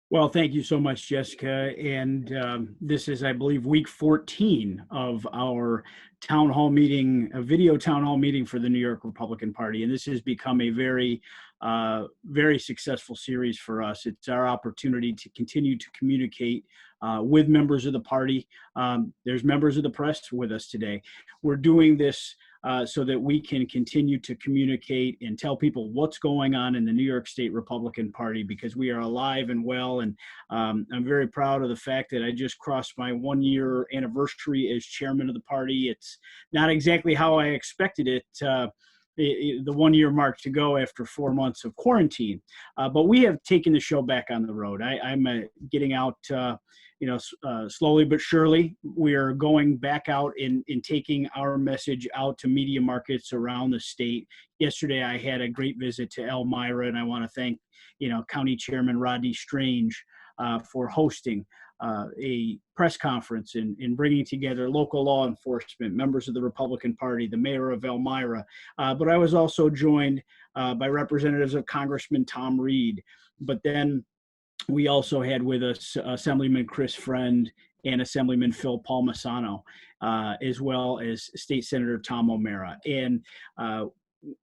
Well, thank you so much, Jessica. And this is, I believe, week 14 of our town hall meeting, a video town hall meeting for the New York Republican Party. And this has become a very successful series for us. It's our opportunity to continue to communicate with members of the party. There's members of the press with us today. We're doing this so that we can continue to communicate and tell people what's going on in the New York State Republican Party, because we are alive and well. And I'm very proud of the fact that I just crossed my 1-year anniversary as chairman of the party. It's not exactly how I expected it. The 1-year mark to go after 4 months of quarantine. But we have taken the show back on the road. I'm getting out, slowly but surely. We are going back out in taking our message out to media markets around the state. Yesterday, I had a great visit to Elmira, and I want to thank, County Chairman Rodney Strange for hosting a press conference in bringing together local law enforcement, members of the Republican Party, the mayor of Elmira. But I was also joined by representatives of Congressman Tom Reed. But then we also had with us Assemblyman Chris Friend and Assemblyman Phil Palmisano, as well as State Senator Tom O'Mara. And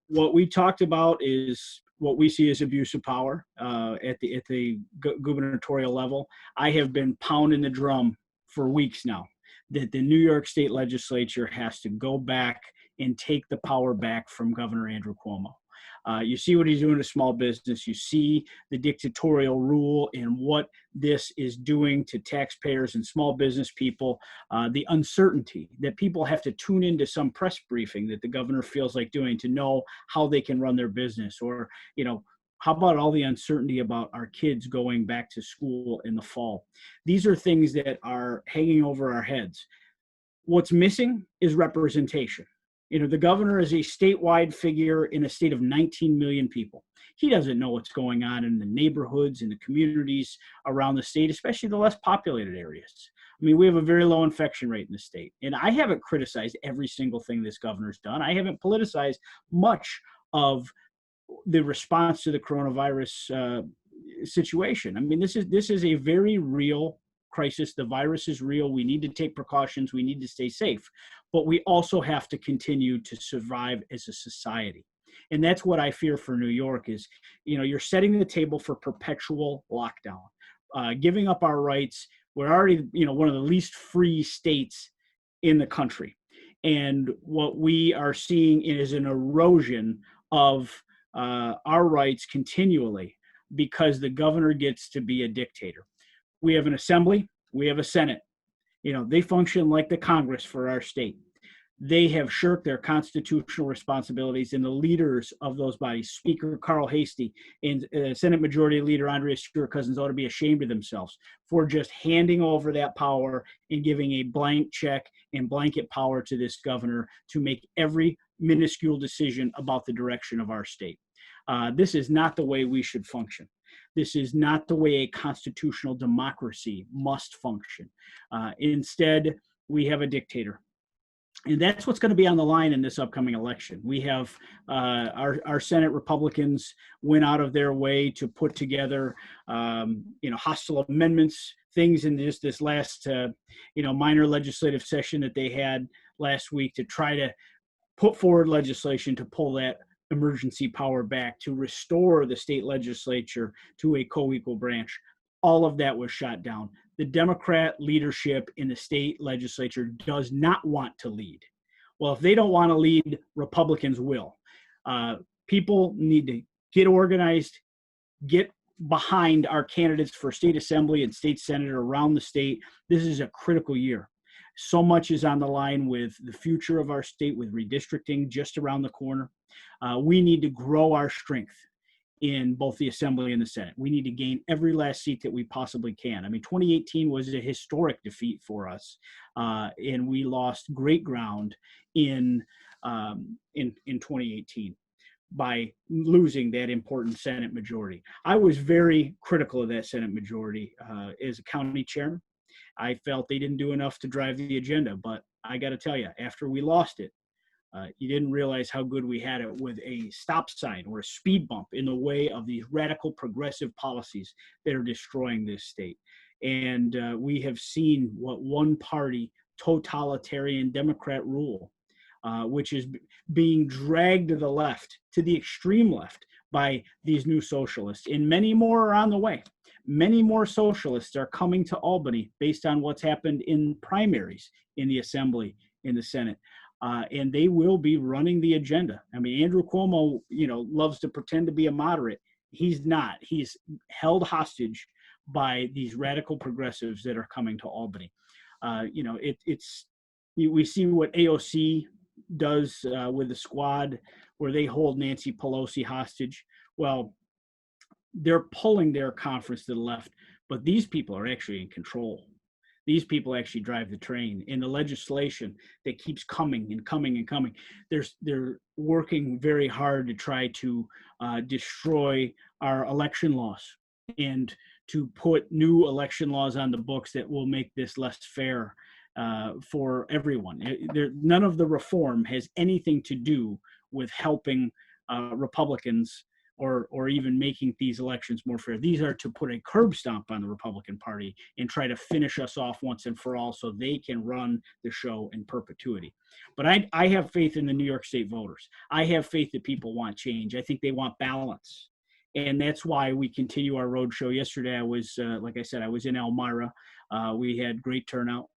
what we talked about is what we see as abuse of power at the gubernatorial level. I have been pounding the drum for weeks now that the New York State Legislature has to go back and take the power back from Governor Andrew Cuomo. You see what he's doing to small business. You see the dictatorial rule and what this is doing to taxpayers and small business people. The uncertainty that people have to tune into some press briefing that the governor feels like doing to know how they can run their business. Or, how about all the uncertainty about our kids going back to school in the fall? These are things that are hanging over our heads. What's missing is representation. The governor is a statewide figure in a state of 19 million people. He doesn't know what's going on in the neighborhoods and the communities around the state, especially the less populated areas. I mean, we have a very low infection rate in the state. And I haven't criticized every single thing this governor's done. I haven't politicized much of the response to the coronavirus situation. I mean, this is a very real crisis. The virus is real. We need to take precautions. We need to stay safe. But we also have to continue to survive as a society. And that's what I fear for New York is, you're setting the table for perpetual lockdown, giving up our rights. We're already, one of the least free states in the country. And what we are seeing is an erosion of our rights continually because the governor gets to be a dictator. We have an assembly, we have a Senate. They function like the Congress for our state. They have shirked their constitutional responsibilities, and the leaders of those bodies, Speaker Carl Hastie and Senate Majority Leader Andrea Stewart-Cousins, ought to be ashamed of themselves for just handing over that power and giving a blank check and blanket power to this governor to make every minuscule decision about the direction of our state. This is not the way we should function. This is not the way a constitutional democracy must function. Instead, we have a dictator. And that's what's going to be on the line in this upcoming election. We have our Senate Republicans went out of their way to put together, hostile amendments, things in this last, minor legislative session that they had last week to try to put forward legislation to pull that emergency power back, to restore the state legislature to a co-equal branch. All of that was shot down. The Democrat leadership in the state legislature does not want to lead. Well, if they don't want to lead, Republicans will. People need to get organized, get behind our candidates for state assembly and state senate around the state. This is a critical year. So much is on the line with the future of our state, with redistricting just around the corner. We need to grow our strength in both the Assembly and the Senate. We need to gain every last seat that we possibly can. I mean, 2018 was a historic defeat for us, and we lost great ground in 2018 by losing that important Senate majority. I was very critical of that Senate majority as a county chairman. I felt they didn't do enough to drive the agenda, but I got to tell you, after we lost it, You didn't realize how good we had it with a stop sign or a speed bump in the way of these radical progressive policies that are destroying this state. And we have seen what one party totalitarian Democrat rule, which is being dragged to the left, to the extreme left, by these new socialists. And many more are on the way. Many more socialists are coming to Albany based on what's happened in primaries in the Assembly, in the Senate. And they will be running the agenda. I mean, Andrew Cuomo, loves to pretend to be a moderate. He's not. He's held hostage by these radical progressives that are coming to Albany. We see what AOC does with the squad, where they hold Nancy Pelosi hostage. Well, they're pulling their conference to the left, but these people are actually in control. These people actually drive the train. In the legislation that keeps coming and coming and coming, they're working very hard to try to destroy our election laws and to put new election laws on the books that will make this less fair for everyone. None of the reform has anything to do with helping Republicans or even making these elections more fair. These are to put a curb stomp on the Republican Party and try to finish us off once and for all so they can run the show in perpetuity. But I have faith in the New York State voters. I have faith that people want change. I think they want balance. And that's why we continue our road show. Yesterday, I was, like I said, I was in Elmira. We had great turnout.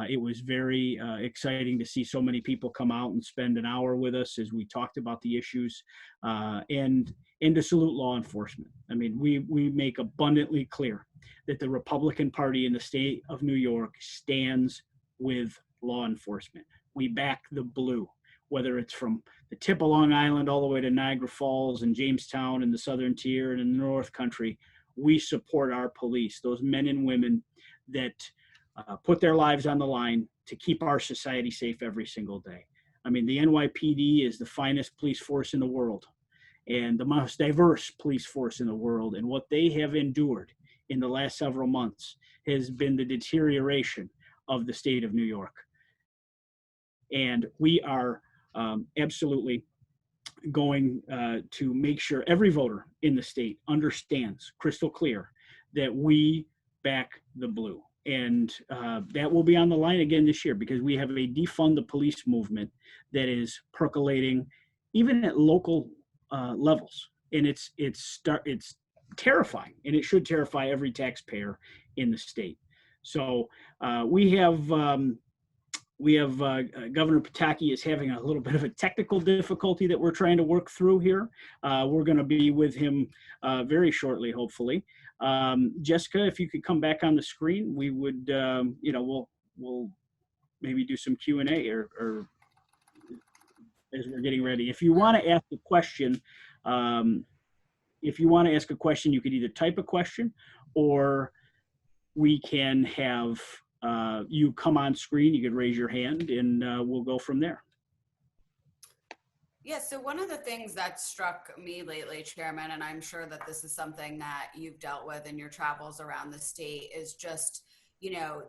It was very exciting to see so many people come out and spend an hour with us as we talked about the issues and to salute law enforcement. I mean, we make abundantly clear that the Republican Party in the state of New York stands with law enforcement. We back the blue, whether it's from the tip of Long Island all the way to Niagara Falls and Jamestown and the Southern Tier and in the North Country. We support our police, those men and women that put their lives on the line to keep our society safe every single day. I mean, the NYPD is the finest police force in the world and the most diverse police force in the world. And what they have endured in the last several months has been the deterioration of the state of New York. And we are absolutely going to make sure every voter in the state understands crystal clear that we back the blue. And that will be on the line again this year because we have a defund the police movement that is percolating even at local levels. And it's terrifying, and it should terrify every taxpayer in the state. So we have Governor Pataki is having a little bit of a technical difficulty that we're trying to work through here. We're going to be with him very shortly, hopefully. Jessica, if you could come back on the screen, we would, we'll maybe do some Q&A or as we're getting ready. If you want to ask a question, you could either type a question or we can have you come on screen. You could raise your hand and we'll go from there. Yeah, so one of the things that struck me lately, Chairman, and I'm sure that this is something that you've dealt with in your travels around the state, is just,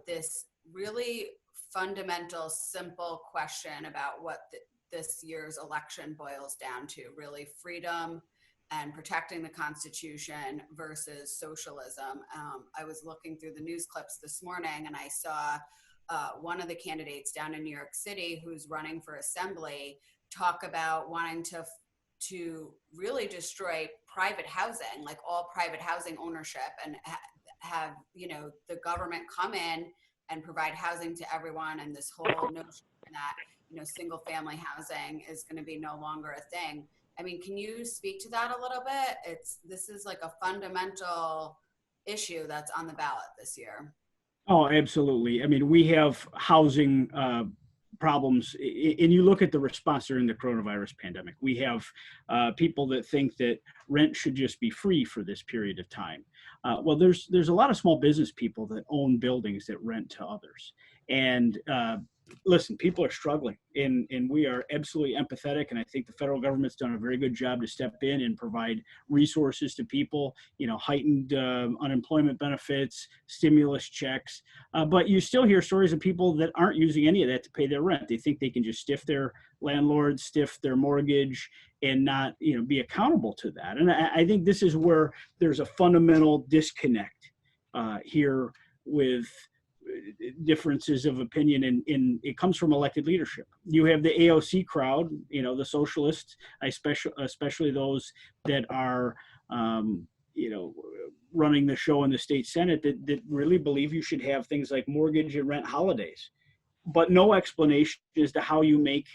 this really fundamental, simple question about what this year's election boils down to, really freedom and protecting the Constitution versus socialism. I was looking through the news clips this morning and I saw one of the candidates down in New York City who's running for assembly talk about wanting to really destroy private housing, like all private housing ownership, and have the government come in and provide housing to everyone, and this whole notion that single family housing is going to be no longer a thing. I mean, can you speak to that a little bit? This is like a fundamental issue that's on the ballot this year. Oh, absolutely. I mean, we have housing problems, and you look at the response during the coronavirus pandemic. We have people that think that rent should just be free for this period of time. Well, there's a lot of small business people that own buildings that rent to others, and listen, people are struggling, and we are absolutely empathetic. And I think the federal government's done a very good job to step in and provide resources to people, heightened unemployment benefits, stimulus checks. But you still hear stories of people that aren't using any of that to pay their rent. They think they can just stiff their landlord, stiff their mortgage, and not, be accountable to that. And I think this is where there's a fundamental disconnect here with differences of opinion, and it comes from elected leadership. You have the AOC crowd, the socialists, especially those that are, running the show in the state Senate, that really believe you should have things like mortgage and rent holidays, but no explanation as to how you make,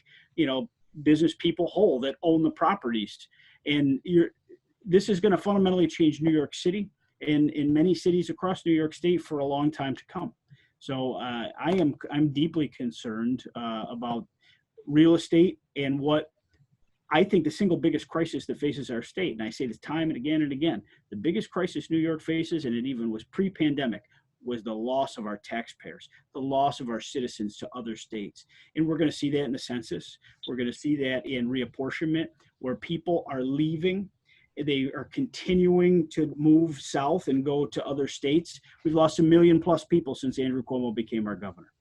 business people whole that own the properties. And this is going to fundamentally change New York City and in many cities across New York State for a long time to come. So I'm deeply concerned about real estate and what I think the single biggest crisis that faces our state. And I say this time and again, the biggest crisis New York faces, and it even was pre-pandemic, was the loss of our taxpayers, the loss of our citizens to other states. And we're going to see that in the census. We're going to see that in reapportionment, where people are leaving. They are continuing to move south and go to other states. We've lost 1 million plus people since Andrew Cuomo became our governor.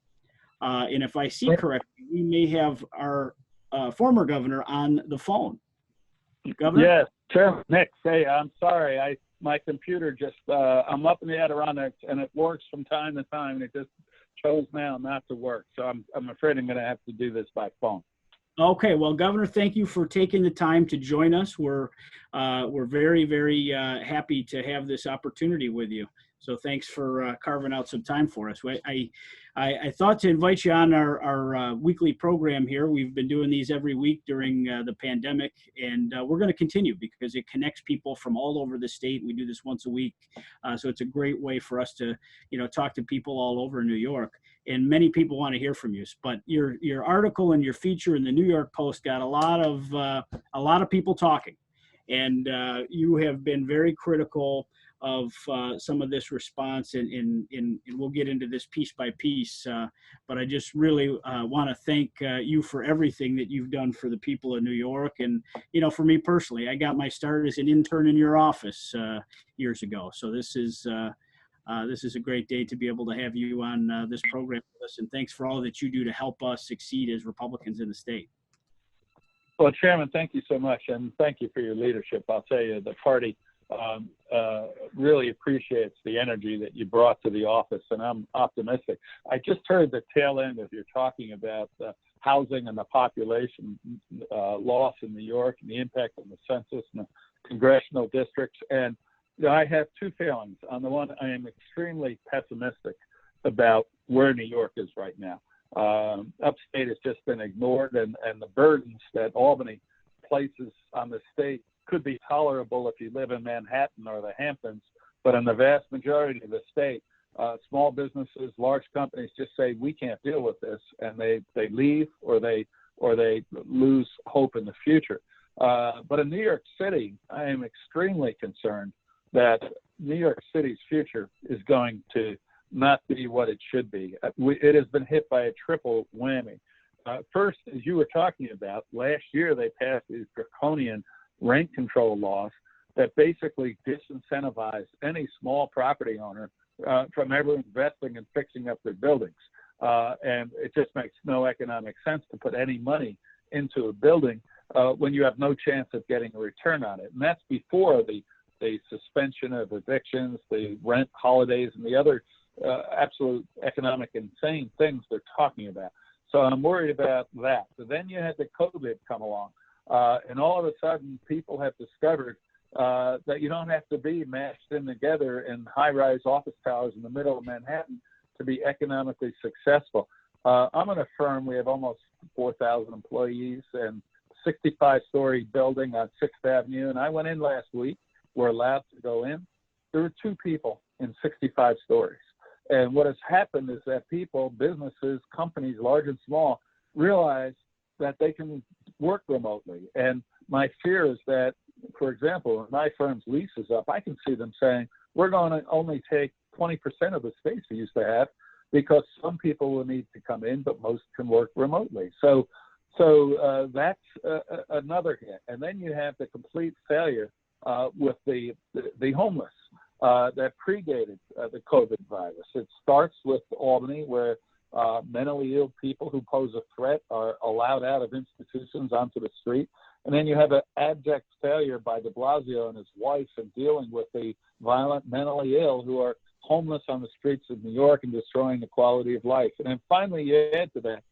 And if I see correctly, we may have our former governor on the phone. Governor? Yes, Chairman Nick. Hey, I'm sorry. My computer just, I'm up in the Adirondacks, and it works from time to time, and it just chose now not to work. So I'm afraid I'm going to have to do this by phone. Okay, well, Governor, thank you for taking the time to join us. We're very, very happy to have this opportunity with you. So thanks for carving out some time for us. I thought to invite you on our weekly program here. We've been doing these every week during the pandemic, and we're going to continue because it connects people from all over the state. We do this once a week, so it's a great way for us to, talk to people all over New York. And many people want to hear from you. But your article and your feature in the New York Post got a lot of people talking, and you have been very critical of some of this response, and we'll get into this piece by piece. But I just really want to thank you for everything that you've done for the people of New York. And, for me personally, I got my start as an intern in your office years ago. So this is a great day to be able to have you on this program with us. And thanks for all that you do to help us succeed as Republicans in the state. Well, Chairman, thank you so much. And thank you for your leadership. I'll tell you, the party really appreciates the energy that you brought to the office, and I'm optimistic. I just heard the tail end of your talking about housing and the population loss in New York and the impact on the census and the congressional districts. And I have two feelings. On the one, I am extremely pessimistic about where New York is right now. Upstate has just been ignored, and the burdens that Albany places on the state could be tolerable if you live in Manhattan or the Hamptons, but in the vast majority of the state, small businesses, large companies just say, we can't deal with this, and they leave or they lose hope in the future. But in New York City, I am extremely concerned that New York City's future is going to not be what it should be. It has been hit by a triple whammy. First, as you were talking about, last year they passed these draconian rent control laws that basically disincentivized any small property owner from ever investing and fixing up their buildings. And it just makes no economic sense to put any money into a building when you have no chance of getting a return on it. And that's before the suspension of evictions, the rent holidays, and the other absolute economic insane things they're talking about. So I'm worried about that. So then you had the COVID come along. And all of a sudden, people have discovered that you don't have to be mashed in together in high-rise office towers in the middle of Manhattan to be economically successful. I'm in a firm. We have almost 4,000 employees and 65-story building on 6th Avenue. And I went in last week. We're allowed to go in. There were 2 people in 65 stories. And what has happened is that people, businesses, companies, large and small, realize that they can work remotely. And my fear is that, for example, when my firm's lease is up, I can see them saying, we're going to only take 20% of the space we used to have, and we're going to because some people will need to come in, but most can work remotely. So that's another hit. And then you have the complete failure with the homeless that predated the COVID virus. It starts with Albany, where mentally ill people who pose a threat are allowed out of institutions onto the street. And then you have an abject failure by de Blasio and his wife in dealing with the violent mentally ill who are homeless on the streets of New York and destroying the quality of life. And then finally, you add to that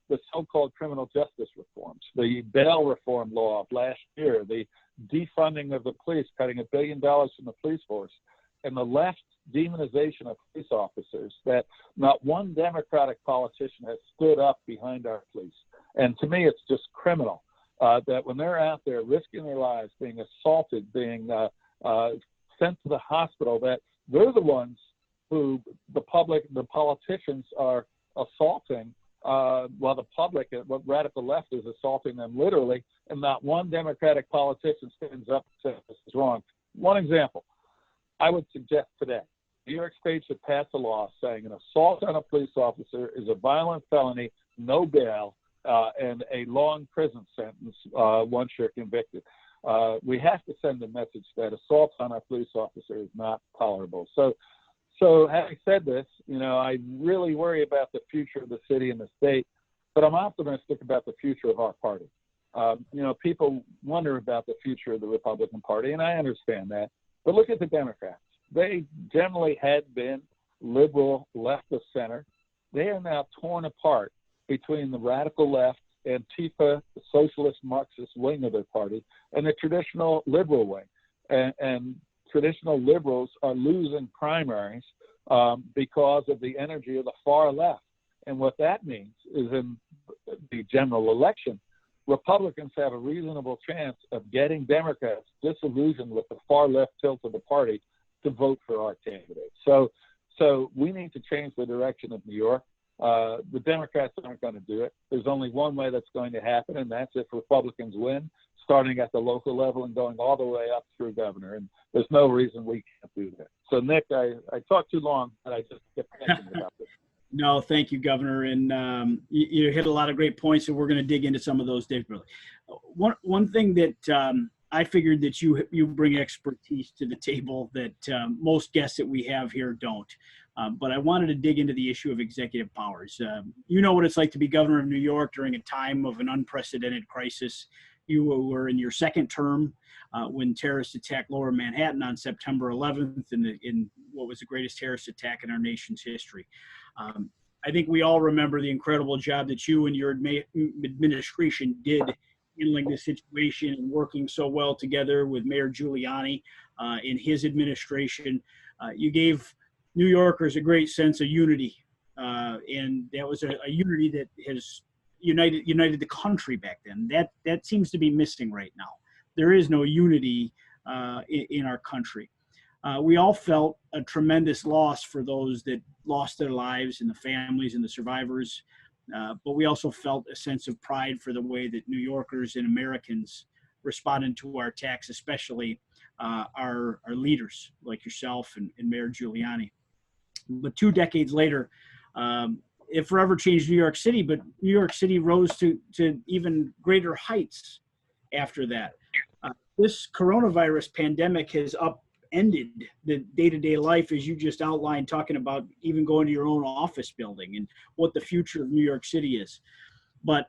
the so-called criminal justice reforms, the bail reform law of last year, the defunding of the police, cutting $1 billion from the police force, and the left demonization of police officers, that not one Democratic politician has stood up behind our police. And to me, it's just criminal that when they're out there risking their lives, being assaulted, being sent to the hospital, that they're the ones who the politicians are assaulting, while the public, what radical left is assaulting them literally, and not one Democratic politician stands up and says this is wrong. One example, I would suggest today, New York State should pass a law saying an assault on a police officer is a violent felony, no bail, and a long prison sentence once you're convicted. We have to send a message that assault on a police officer is not tolerable. So having said this, I really worry about the future of the city and the state, but I'm optimistic about the future of our party. People wonder about the future of the Republican Party, and I understand that. But look at the Democrats. They generally had been liberal, left of center. They are now torn apart between the radical left, Antifa, the socialist Marxist wing of their party, and the traditional liberal wing. And traditional liberals are losing primaries because of the energy of the far left. And what that means is in the general election, Republicans have a reasonable chance of getting Democrats disillusioned with the far left tilt of the party to vote for our candidate. So we need to change the direction of New York. The Democrats aren't going to do it. There's only one way that's going to happen, and that's if Republicans win, starting at the local level and going all the way up through governor. And there's no reason we can't do that. So, Nick, I talked too long, but I just kept thinking about this. No, thank you, Governor. And you hit a lot of great points, and we're going to dig into some of those differently. One thing that I figured that you bring expertise to the table that most guests that we have here don't. But I wanted to dig into the issue of executive powers. You know what it's like to be governor of New York during a time of an unprecedented crisis. You were in your second term when terrorists attacked Lower Manhattan on September 11th in what was the greatest terrorist attack in our nation's history. I think we all remember the incredible job that you and your administration did handling the situation and working so well together with Mayor Giuliani in his administration. You gave New Yorkers a great sense of unity, and that was a unity that has united the country back then. That seems to be missing right now. There is no unity in our country. We all felt a tremendous loss for those that lost their lives and the families and the survivors, but we also felt a sense of pride for the way that New Yorkers and Americans responded to our attacks, especially our leaders like yourself and Mayor Giuliani. But 2 decades later, it forever changed New York City, but New York City rose to even greater heights after that. This coronavirus pandemic has upended the day-to-day life, as you just outlined, talking about even going to your own office building and what the future of New York City is. But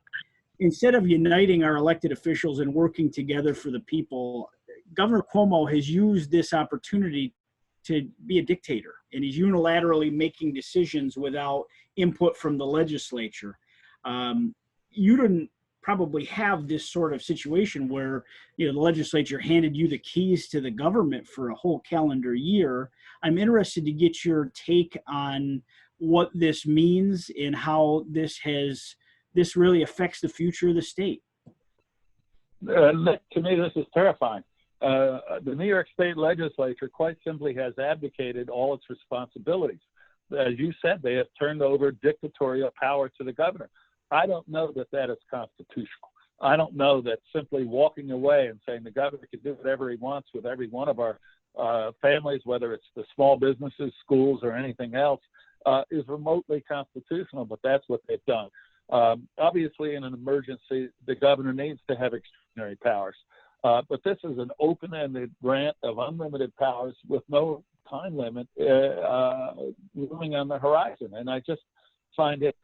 instead of uniting our elected officials and working together for the people, Governor Cuomo has used this opportunity to be a dictator, and he's unilaterally making decisions without input from the legislature. You didn't probably have this sort of situation where the legislature handed you the keys to the government for a whole calendar year. I'm interested to get your take on what this means and how this really affects the future of the state. To me, this is terrifying. The New York State legislature quite simply has abdicated all its responsibilities. As you said, they have turned over dictatorial power to the governor. I don't know that is constitutional. I don't know that simply walking away and saying the governor can do whatever he wants with every one of our families, whether it's the small businesses, schools, or anything else, is remotely constitutional, but that's what they've done. Obviously, in an emergency, the governor needs to have extraordinary powers. But this is an open-ended grant of unlimited powers with no time limit looming on the horizon. And I just find it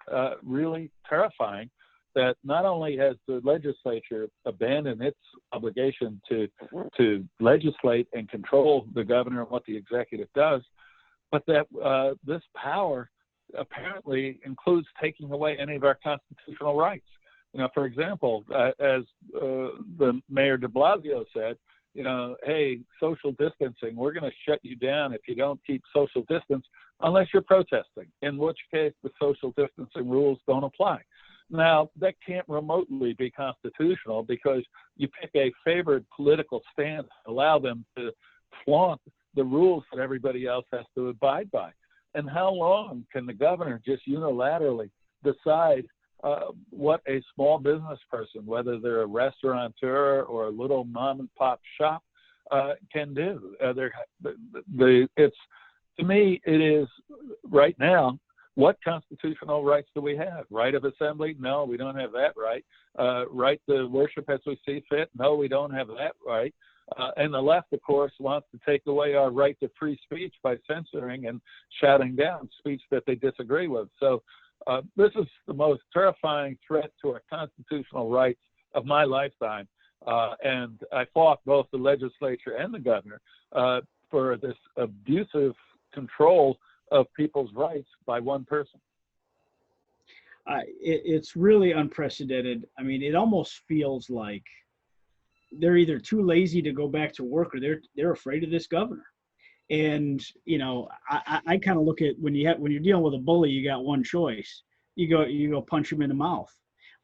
really terrifying that not only has the legislature abandoned its obligation to legislate and control the governor and what the executive does, but that this power apparently includes taking away any of our constitutional rights. You know, for example, as the Mayor de Blasio said, you know, hey, social distancing, we're going to shut you down if you don't keep social distance unless you're protesting, in which case the social distancing rules don't apply. Now, that can't remotely be constitutional because you pick a favored political stance, allow them to flaunt the rules that everybody else has to abide by. And how long can the governor just unilaterally decide what a small business person, whether they're a restaurateur or a little mom and pop shop, can do? It's, to me, it is right now, what constitutional rights do we have? Right of assembly? No, we don't have that right. Right to worship as we see fit? No, we don't have that right. And the left, of course, wants to take away our right to free speech by censoring and shouting down speech that they disagree with. So this is the most terrifying threat to our constitutional rights of my lifetime. And I fought both the legislature and the governor for this abusive control of people's rights by one person. It's really unprecedented. I mean, it almost feels like they're either too lazy to go back to work or they're afraid of this governor. And, you know, I kind of look at when you're dealing with a bully, you got one choice. You go punch him in the mouth.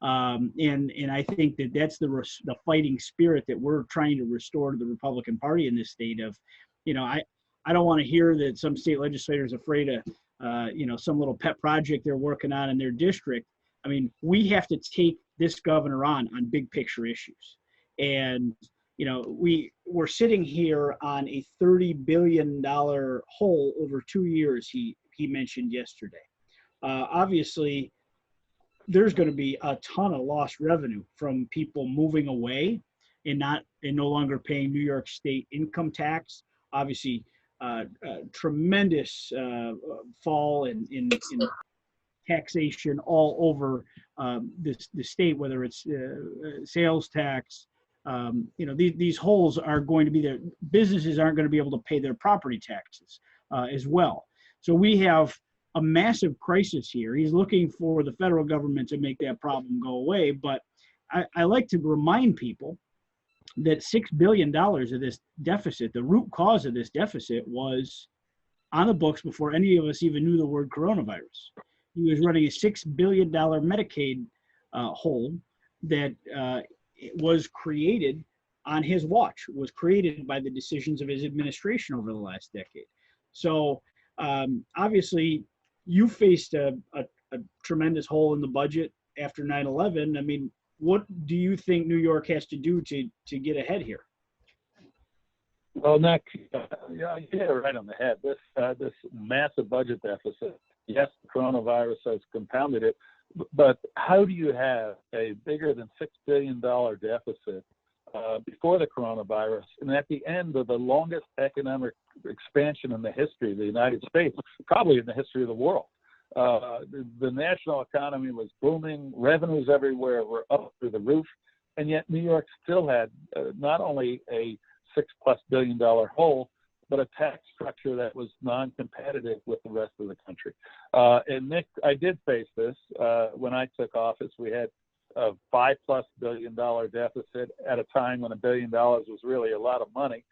And I think that's the fighting spirit that we're trying to restore to the Republican Party in this state of, you know, I don't want to hear that some state legislator is afraid of, you know, some little pet project they're working on in their district. I mean, we have to take this governor on big picture issues. And, you know, we're sitting here on a $30 billion hole over 2 years, he mentioned yesterday. Obviously, there's going to be a ton of lost revenue from people moving away and no longer paying New York State income tax. Obviously, tremendous fall in taxation all over the state, whether it's sales tax. You know, these holes are going to be there. Businesses aren't going to be able to pay their property taxes as well. So we have a massive crisis here. He's looking for the federal government to make that problem go away. But I like to remind people that $6 billion of this deficit, the root cause of this deficit, was on the books before any of us even knew the word coronavirus. He was running a $6 billion Medicaid hole that was created on his watch, was created by the decisions of his administration over the last decade. So obviously, you faced a tremendous hole in the budget after 9/11. I mean, what do you think New York has to do to get ahead here? Well, Nick, yeah, you hit it right on the head. This massive budget deficit, yes, the coronavirus has compounded it, but how do you have a bigger than $6 billion deficit before the coronavirus and at the end of the longest economic expansion in the history of the United States, probably in the history of the world? The national economy was booming, revenues everywhere were up through the roof, and yet New York still had not only a $6+ billion hole, but a tax structure that was non-competitive with the rest of the country. And Nick, I did face this when I took office. We had a $5+ billion deficit at a time when $1 billion was really a lot of money.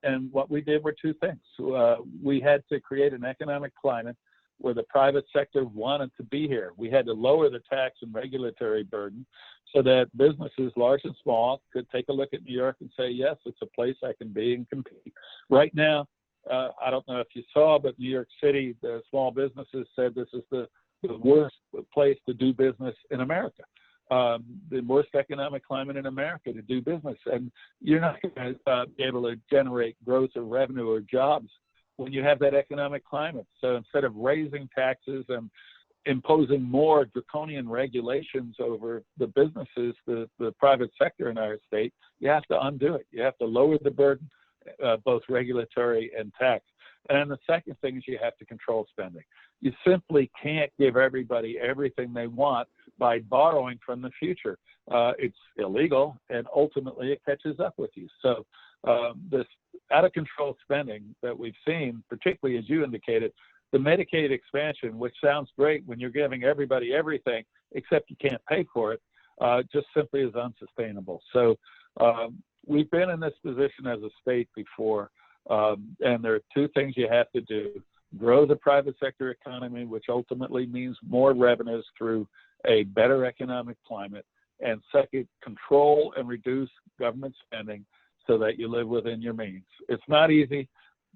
And what we did were two things. We had to create an economic climate where the private sector wanted to be here. We had to lower the tax and regulatory burden so that businesses, large and small, could take a look at New York and say, yes, it's a place I can be and compete. Right now, I don't know if you saw, but New York City, the small businesses said this is the worst place to do business in America. The worst economic climate in America to do business. And you're not going to be able to generate growth or revenue or jobs when you have that economic climate. So instead of raising taxes and imposing more draconian regulations over the businesses, the private sector in our state, you have to undo it. You have to lower the burden, both regulatory and tax. And the second thing is you have to control spending. You simply can't give everybody everything they want by borrowing from the future. It's illegal, and ultimately it catches up with you. So this out-of-control spending that we've seen, particularly as you indicated, the Medicaid expansion, which sounds great when you're giving everybody everything, except you can't pay for it, just simply is unsustainable. So we've been in this position as a state before, and there are two things you have to do. Grow the private sector economy, which ultimately means more revenues through a better economic climate. And second, control and reduce government spending so that you live within your means. It's not easy,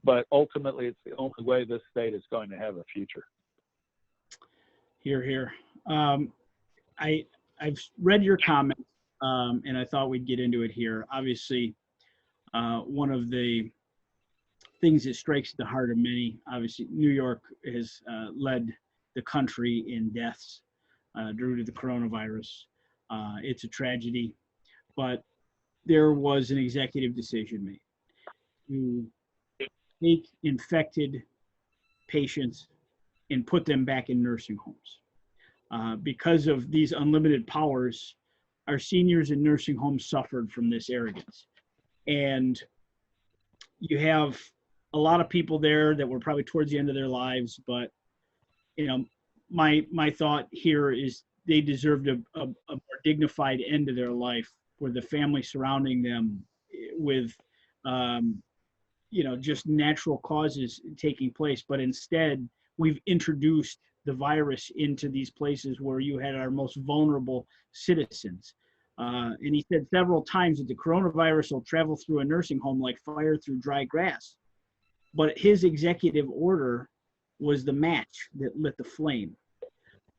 but ultimately it's the only way this state is going to have a future. Hear, hear. I've read your comments, and I thought we'd get into it here. Obviously, one of the things that strikes the heart of many, obviously, New York has led the country in deaths due to the coronavirus. It's a tragedy, but there was an executive decision made to take infected patients and put them back in nursing homes. Because of these unlimited powers, our seniors in nursing homes suffered from this arrogance. And you have a lot of people there that were probably towards the end of their lives, but you know, my thought here is they deserved a more dignified end to their life, where the family surrounding them with just natural causes taking place. But instead, we've introduced the virus into these places where you had our most vulnerable citizens. And he said several times that the coronavirus will travel through a nursing home like fire through dry grass. But his executive order was the match that lit the flame.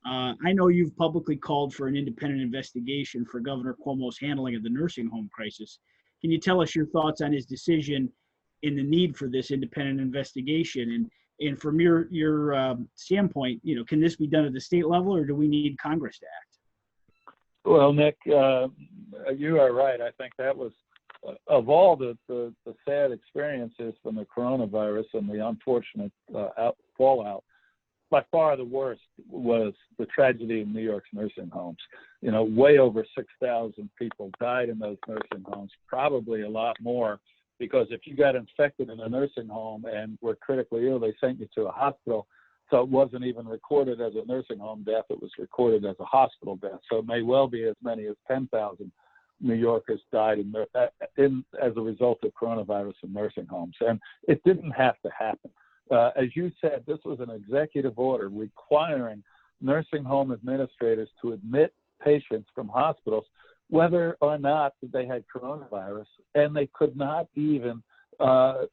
I know you've publicly called for an independent investigation for Governor Cuomo's handling of the nursing home crisis. Can you tell us your thoughts on his decision and the need for this independent investigation? And from your standpoint, can this be done at the state level, or do we need Congress to act? Well, Nick, you are right. I think that was, of all the sad experiences from the coronavirus and the unfortunate fallout, by far the worst was the tragedy in New York's nursing homes. Way over 6,000 people died in those nursing homes, probably a lot more, because if you got infected in a nursing home and were critically ill, they sent you to a hospital. So it wasn't even recorded as a nursing home death, it was recorded as a hospital death. So it may well be as many as 10,000 New Yorkers died as a result of coronavirus in nursing homes. And it didn't have to happen. As you said, this was an executive order requiring nursing home administrators to admit patients from hospitals whether or not they had coronavirus, and they could not even,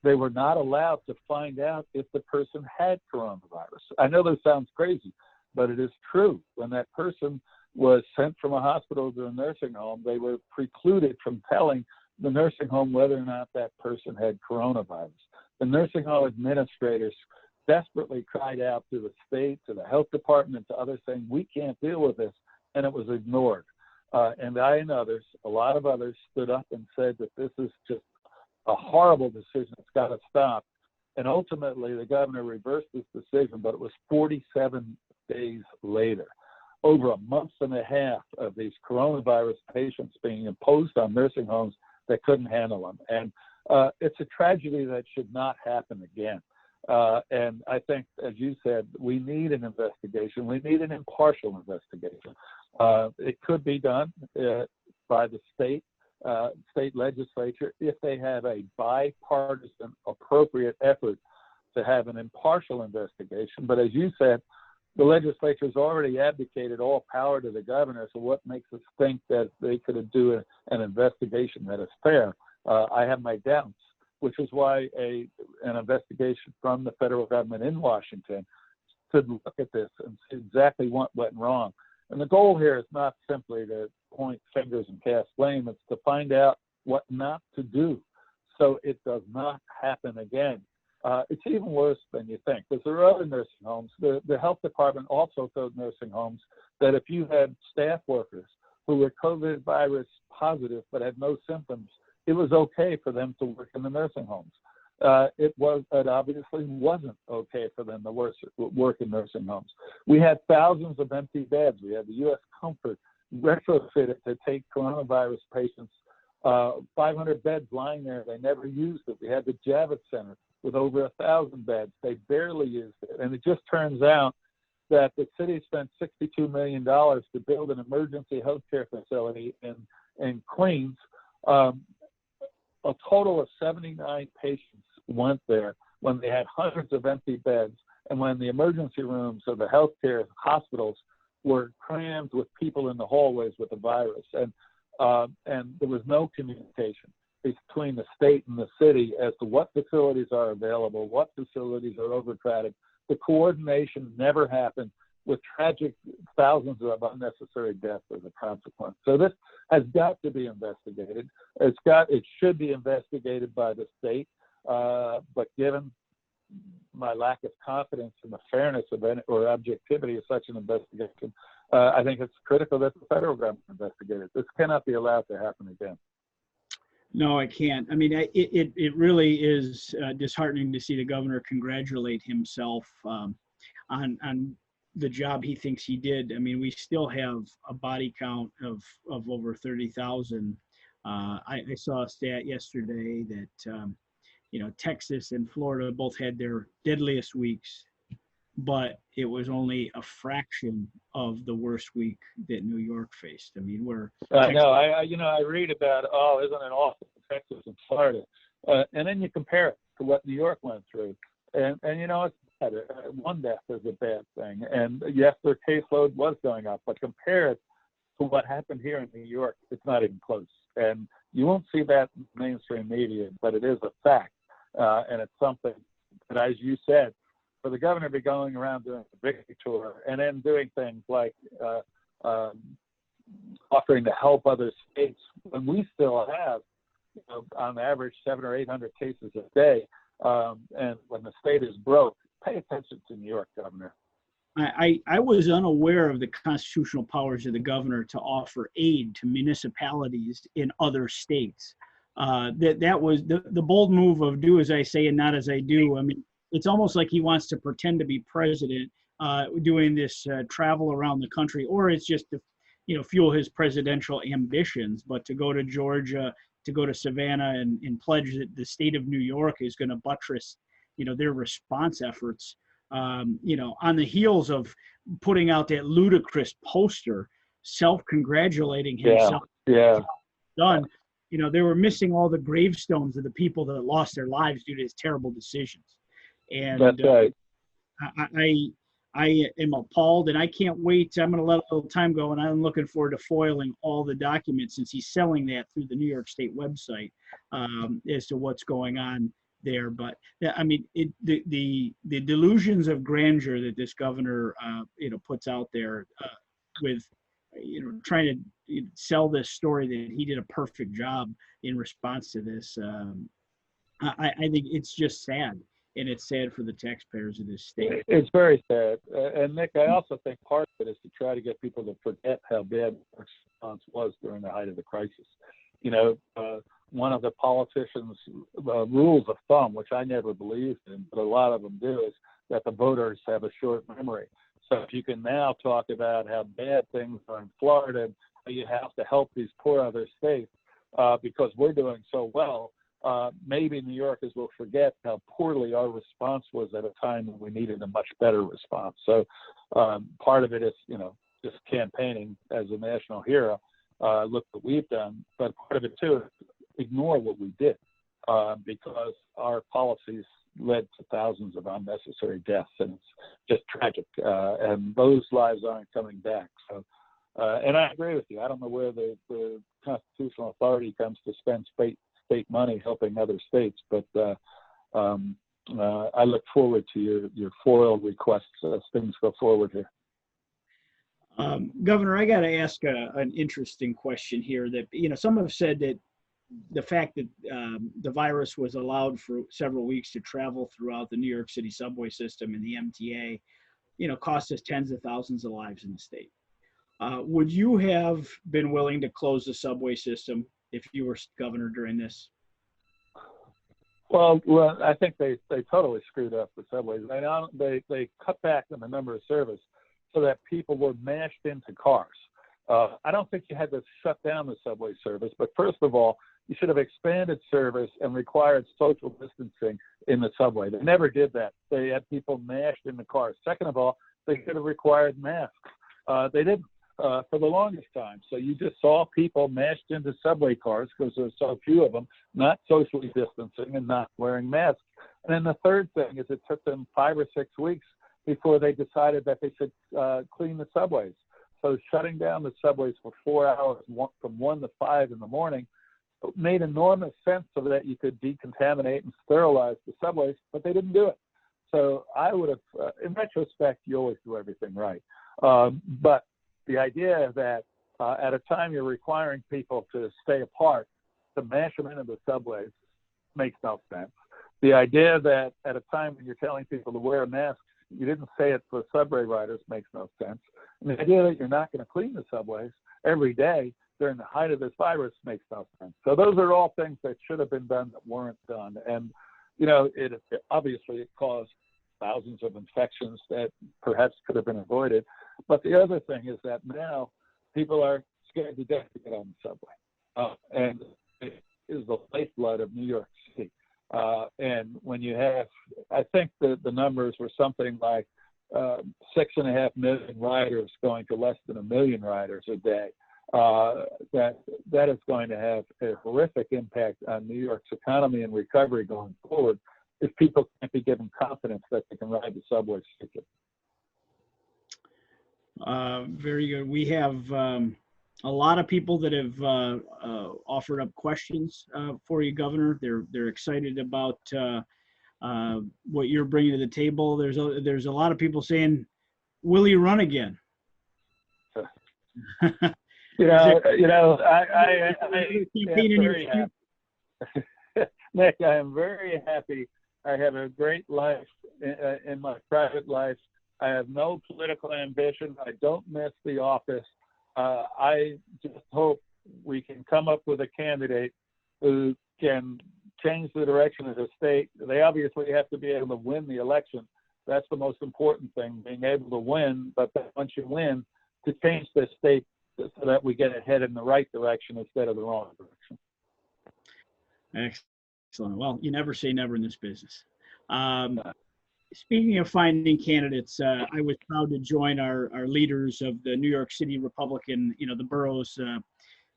they were not allowed to find out if the person had coronavirus. I know this sounds crazy, but it is true. When that person was sent from a hospital to a nursing home, they were precluded from telling the nursing home whether or not that person had coronavirus. The nursing home administrators desperately cried out to the state, to the health department, to others, saying, we can't deal with this, and it was ignored. And I and others, a lot of others, stood up and said that this is just a horrible decision. It's got to stop. And ultimately, the governor reversed this decision, but it was 47 days later. Over a month and a half of these coronavirus patients being imposed on nursing homes that couldn't handle them. And it's a tragedy that should not happen again. And I think, as you said, we need an investigation. We need an impartial investigation. It could be done by the state legislature if they have a bipartisan, appropriate effort to have an impartial investigation. But as you said, the legislature has already abdicated all power to the governor, so what makes us think that they could do an investigation that is fair? I have my doubts, which is why an investigation from the federal government in Washington should look at this and see exactly what went wrong. And the goal here is not simply to point fingers and cast blame, it's to find out what not to do so it does not happen again. It's even worse than you think, because there are other nursing homes. The health department also told nursing homes that if you had staff workers who were COVID virus positive but had no symptoms, it was okay for them to work in the nursing homes. It obviously wasn't okay for them to work in nursing homes. We had thousands of empty beds. We had the U.S. Comfort retrofitted to take coronavirus patients, 500 beds lying there. They never used it. We had the Javits Center with over 1,000 beds. They barely used it. And it just turns out that the city spent $62 million to build an emergency healthcare facility in Queens. A total of 79 patients went there when they had hundreds of empty beds, and when the emergency rooms of the healthcare hospitals were crammed with people in the hallways with the virus. And there was no communication between the state and the city as to what facilities are available, what facilities are overcrowded. The coordination never happened, with tragic thousands of unnecessary deaths as a consequence. So this has got to be investigated. It should be investigated by the state, but given my lack of confidence in the fairness of or objectivity of such an investigation, I think it's critical that the federal government investigate it. This cannot be allowed to happen again. No, I can't. I mean, it really is disheartening to see the governor congratulate himself on the job he thinks he did. I mean, we still have a body count of over 30,000. I saw a stat yesterday that Texas and Florida both had their deadliest weeks, but it was only a fraction of the worst week that New York faced. I mean, I know. I read about, isn't it awful, Texas and Florida, and then you compare it to what New York went through, and it's bad. One death is a bad thing, and yes, their caseload was going up, but compare it to what happened here in New York, it's not even close. And you won't see that in mainstream media, but it is a fact, and it's something that, as you said, for the governor to be going around doing a victory tour and then doing things like offering to help other states when we still have, on average, 700 or 800 cases a day, and when the state is broke, pay attention to New York, Governor. I was unaware of the constitutional powers of the governor to offer aid to municipalities in other states. That was the bold move of do as I say and not as I do. I mean, it's almost like he wants to pretend to be president, doing this travel around the country, or it's just to, fuel his presidential ambitions. But to go to Georgia, to go to Savannah, and pledge that the state of New York is going to buttress, their response efforts, on the heels of putting out that ludicrous poster, self-congratulating himself. Yeah. Done. They were missing all the gravestones of the people that lost their lives due to his terrible decisions. And that's right. I am appalled, and I can't wait. I'm going to let a little time go, and I'm looking forward to foiling all the documents, since he's selling that through the New York State website, as to what's going on there. But I mean, the delusions of grandeur that this governor puts out there, with trying to sell this story that he did a perfect job in response to this. I think it's just sad. And it's sad for the taxpayers of this state. It's very sad. And Nick, I also think part of it is to try to get people to forget how bad the response was during the height of the crisis. One of the politicians' rules of thumb, which I never believed in, but a lot of them do, is that the voters have a short memory. So if you can now talk about how bad things are in Florida, and how you have to help these poor other states because we're doing so well, maybe New Yorkers will forget how poorly our response was at a time when we needed a much better response. So part of it is, just campaigning as a national hero. Look what we've done, but part of it too is ignore what we did because our policies led to thousands of unnecessary deaths, and it's just tragic. And those lives aren't coming back. So, and I agree with you. I don't know where the constitutional authority comes to spend state money helping other states, but I look forward to your FOIL requests as things go forward here. Governor, I got to ask an interesting question here. That some have said that the fact that the virus was allowed for several weeks to travel throughout the New York City subway system and the MTA, cost us tens of thousands of lives in the state. Would you have been willing to close the subway system if you were governor during this? Well, I think they totally screwed up the subways. They cut back on the number of service so that people were mashed into cars. I don't think you had to shut down the subway service, but first of all, you should have expanded service and required social distancing in the subway. They never did that. They had people mashed in the cars. Second of all, they should have required masks. They didn't for the longest time. So you just saw people mashed into subway cars because there were so few of them, not socially distancing and not wearing masks. And then the third thing is it took them 5 or 6 weeks before they decided that they should clean the subways. So shutting down the subways for 4 hours from 1 to 5 in the morning made enormous sense so that you could decontaminate and sterilize the subways, but they didn't do it. So I would have, in retrospect, you always do everything right. But the idea that at a time you're requiring people to stay apart, to mash them into the subways makes no sense. The idea that at a time when you're telling people to wear masks, you didn't say it for subway riders makes no sense. And the idea that you're not going to clean the subways every day during the height of this virus makes no sense. So those are all things that should have been done that weren't done. And, it obviously it caused thousands of infections that perhaps could have been avoided. But the other thing is that now people are scared to death to get on the subway. And it is the lifeblood of New York City. And when you have, I think the numbers were something like 6.5 million riders going to less than 1 million riders a day. That is going to have a horrific impact on New York's economy and recovery going forward if people can't be given confidence that they can ride the subway safely. Very good. We have a lot of people that have offered up questions for you, Governor. They're excited about what you're bringing to the table. There's a lot of people saying, "Will you run again?" I Nick, I am very happy. I have a great life in my private life. I have no political ambition. I don't miss the office. I just hope we can come up with a candidate who can change the direction of the state. They obviously have to be able to win the election. That's the most important thing, being able to win. But once you win, to change the state so that we get ahead in the right direction instead of the wrong direction. Excellent. Well, you never say never in this business. Speaking of finding candidates, I was proud to join our leaders of the New York City Republican, the boroughs,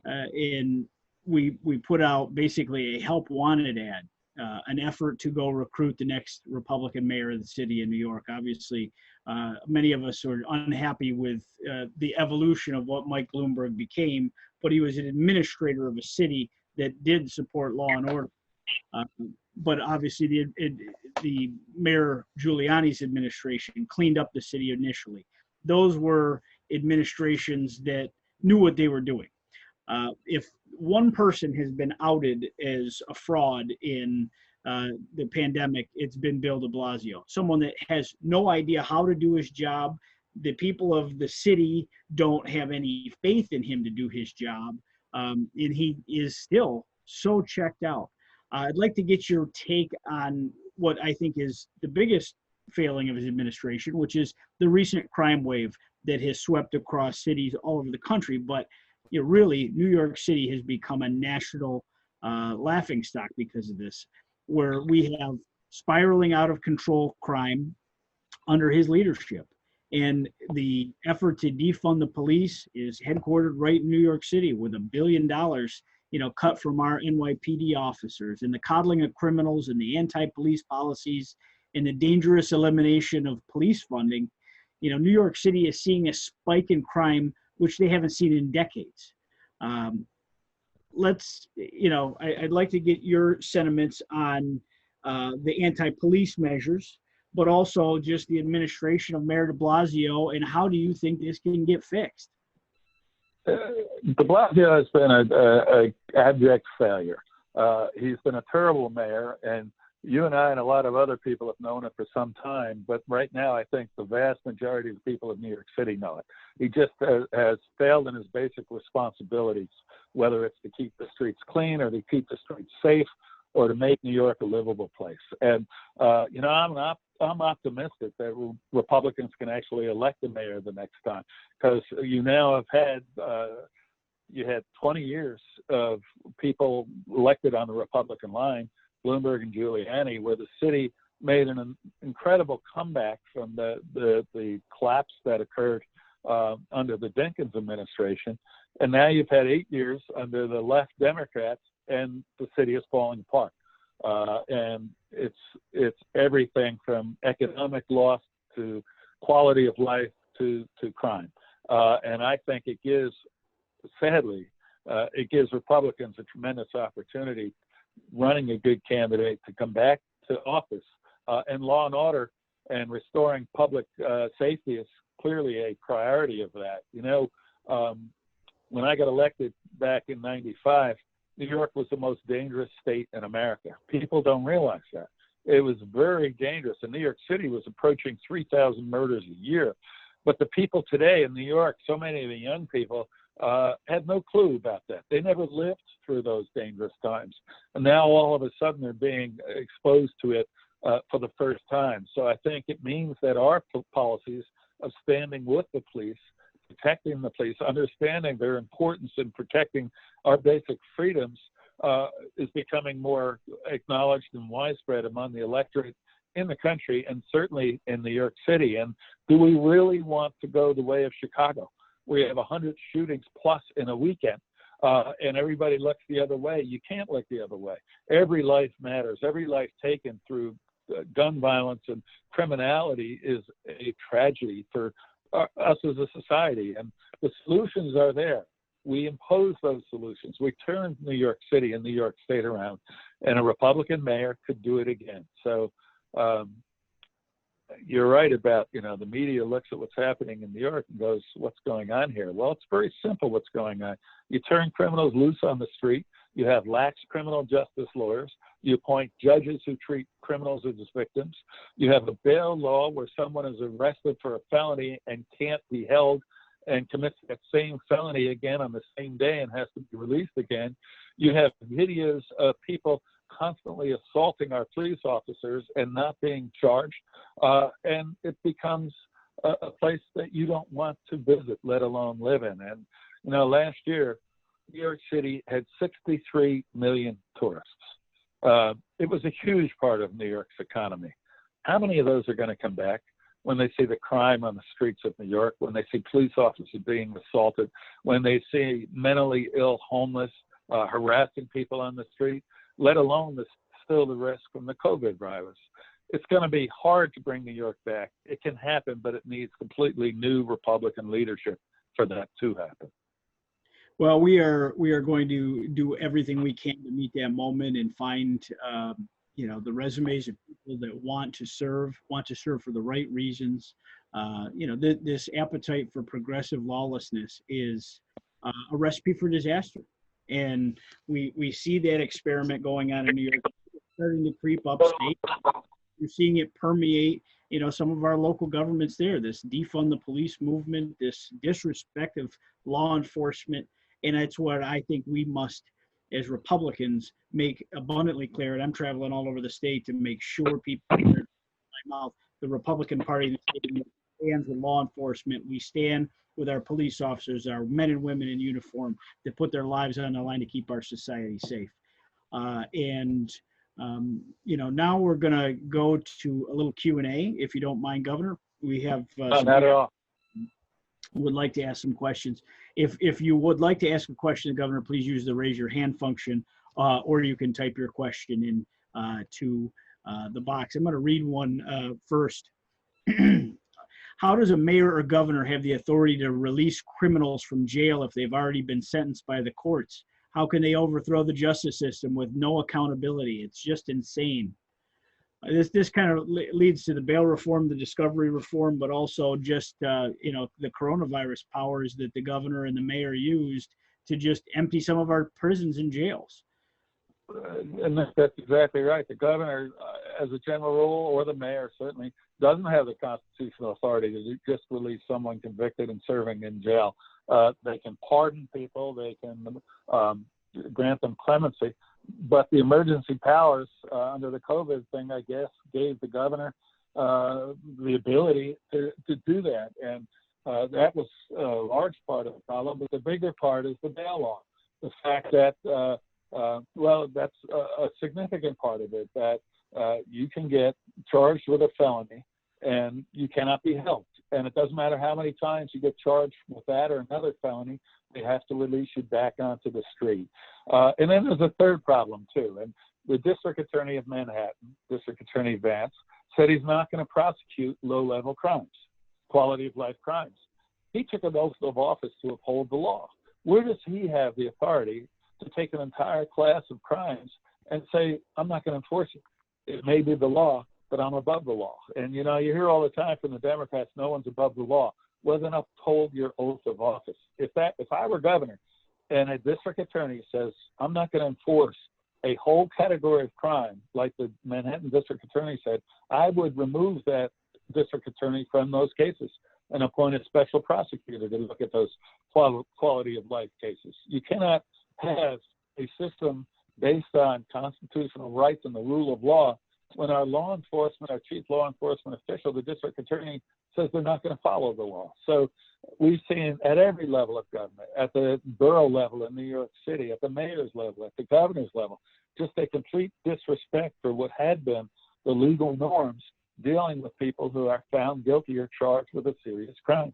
and we put out basically a help wanted ad, an effort to go recruit the next Republican mayor of the city of New York. Obviously, many of us are unhappy with the evolution of what Mike Bloomberg became, but he was an administrator of a city that did support law and order. But obviously the Mayor Giuliani's administration cleaned up the city initially. Those were administrations that knew what they were doing. If one person has been outed as a fraud in the pandemic, it's been Bill de Blasio, someone that has no idea how to do his job. The people of the city don't have any faith in him to do his job, and he is still so checked out. I'd like to get your take on what I think is the biggest failing of his administration, which is the recent crime wave that has swept across cities all over the country. But really, New York City has become a national laughingstock because of this, where we have spiraling out of control crime under his leadership. And the effort to defund the police is headquartered right in New York City with $1 billion cut from our NYPD officers, and the coddling of criminals and the anti-police policies and the dangerous elimination of police funding. New York City is seeing a spike in crime, which they haven't seen in decades. I'd like to get your sentiments on the anti-police measures, but also just the administration of Mayor de Blasio, and how do you think this can get fixed? de Blasio has been a abject failure. He's been a terrible mayor, and you and I and a lot of other people have known it for some time, but right now I think the vast majority of the people of New York City know it. He just has failed in his basic responsibilities, whether it's to keep the streets clean or to keep the streets safe or to make New York a livable place. And, you know, I'm optimistic that Republicans can actually elect the mayor the next time, because you now have had, you had 20 years of people elected on the Republican line, Bloomberg and Giuliani, where the city made an incredible comeback from the collapse that occurred under the Dinkins administration. And now you've had 8 years under the left Democrats, and the city is falling apart. And it's everything from economic loss to quality of life to crime. And I think it gives, sadly, it gives Republicans a tremendous opportunity running a good candidate to come back to office. And law and order and restoring public safety is clearly a priority of that. You know, when I got elected back in '95, New York was the most dangerous state in America. People don't realize that. It was very dangerous. And New York City was approaching 3,000 murders a year. But the people today in New York, so many of the young people, had no clue about that. They never lived through those dangerous times. And now all of a sudden they're being exposed to it for the first time. So I think it means that our policies of standing with the police, protecting the police, understanding their importance in protecting our basic freedoms is becoming more acknowledged and widespread among the electorate in the country and certainly in New York City. And do we really want to go the way of Chicago? We have 100 shootings plus in a weekend, and everybody looks the other way. You can't look the other way. Every life matters. Every life taken through gun violence and criminality is a tragedy for us as a society. And the solutions are there. We impose those solutions. We turned New York City and New York State around, and a Republican mayor could do it again. So you're right about, you know, the media looks at what's happening in New York and goes, what's going on here? Well, it's very simple what's going on. You turn criminals loose on the street. You have lax criminal justice lawyers. You appoint judges who treat criminals as victims. You have a bail law where someone is arrested for a felony and can't be held and commits that same felony again on the same day and has to be released again. You have videos of people constantly assaulting our police officers and not being charged. And it becomes a place that you don't want to visit, let alone live in. And, you know, last year, New York City had 63 million tourists. It was a huge part of New York's economy. How many of those are going to come back when they see the crime on the streets of New York, when they see police officers being assaulted, when they see mentally ill, homeless, harassing people on the street, let alone still the risk from the COVID virus? It's going to be hard to bring New York back. It can happen, but it needs completely new Republican leadership for that to happen. Well, we are going to do everything we can to meet that moment and find, you know, the resumes of people that want to serve for the right reasons. You know, this appetite for progressive lawlessness is a recipe for disaster. And we see that experiment going on in New York, starting to creep upstate. You're seeing it permeate, you know, some of our local governments there, this defund the police movement, this disrespect of law enforcement. And that's what I think we must, as Republicans, make abundantly clear. And I'm traveling all over the state to make sure people hear my mouth. The Republican Party in the state stands with law enforcement. We stand with our police officers, our men and women in uniform that put their lives on the line to keep our society safe. You know, now we're going to go to a little Q&A, if you don't mind, Governor. We have not at all. Would like to ask some questions. If you would like to ask a question, Governor, please use the raise your hand function, or you can type your question in to the box. I'm going to read one first. How does a mayor or governor have the authority to release criminals from jail if they've already been sentenced by the courts? How can they overthrow the justice system with no accountability? It's just insane. This kind of leads to the bail reform, the discovery reform, but also just the coronavirus powers that the governor and the mayor used to just empty some of our prisons and jails. And that's exactly right. The governor, as a general rule, or the mayor certainly, doesn't have the constitutional authority to just release someone convicted and serving in jail. They can pardon people, they can grant them clemency, but the emergency powers under the COVID thing, I guess, gave the governor the ability to do that. And that was a large part of the problem, but the bigger part is the bail law. The fact that that's a significant part of it, that you can get charged with a felony and you cannot be helped. And it doesn't matter how many times you get charged with that or another felony, they have to release you back onto the street. And then there's a third problem too. And the District Attorney of Manhattan, District Attorney Vance, said he's not going to prosecute low-level crimes, quality of life crimes. He took an oath of office to uphold the law. Where does he have the authority to take an entire class of crimes and say, I'm not going to enforce it? It may be the law, but I'm above the law. And, you hear all the time from the Democrats, no one's above the law. Well, then uphold your oath of office. If I were governor and a district attorney says, I'm not going to enforce a whole category of crime, like the Manhattan district attorney said, I would remove that district attorney from those cases and appoint a special prosecutor to look at those quality of life cases. You cannot have a system based on constitutional rights and the rule of law when our law enforcement, our chief law enforcement official, the district attorney, says they're not going to follow the law. So we've seen at every level of government, at the borough level in New York City, at the mayor's level, at the governor's level, just a complete disrespect for what had been the legal norms dealing with people who are found guilty or charged with a serious crime.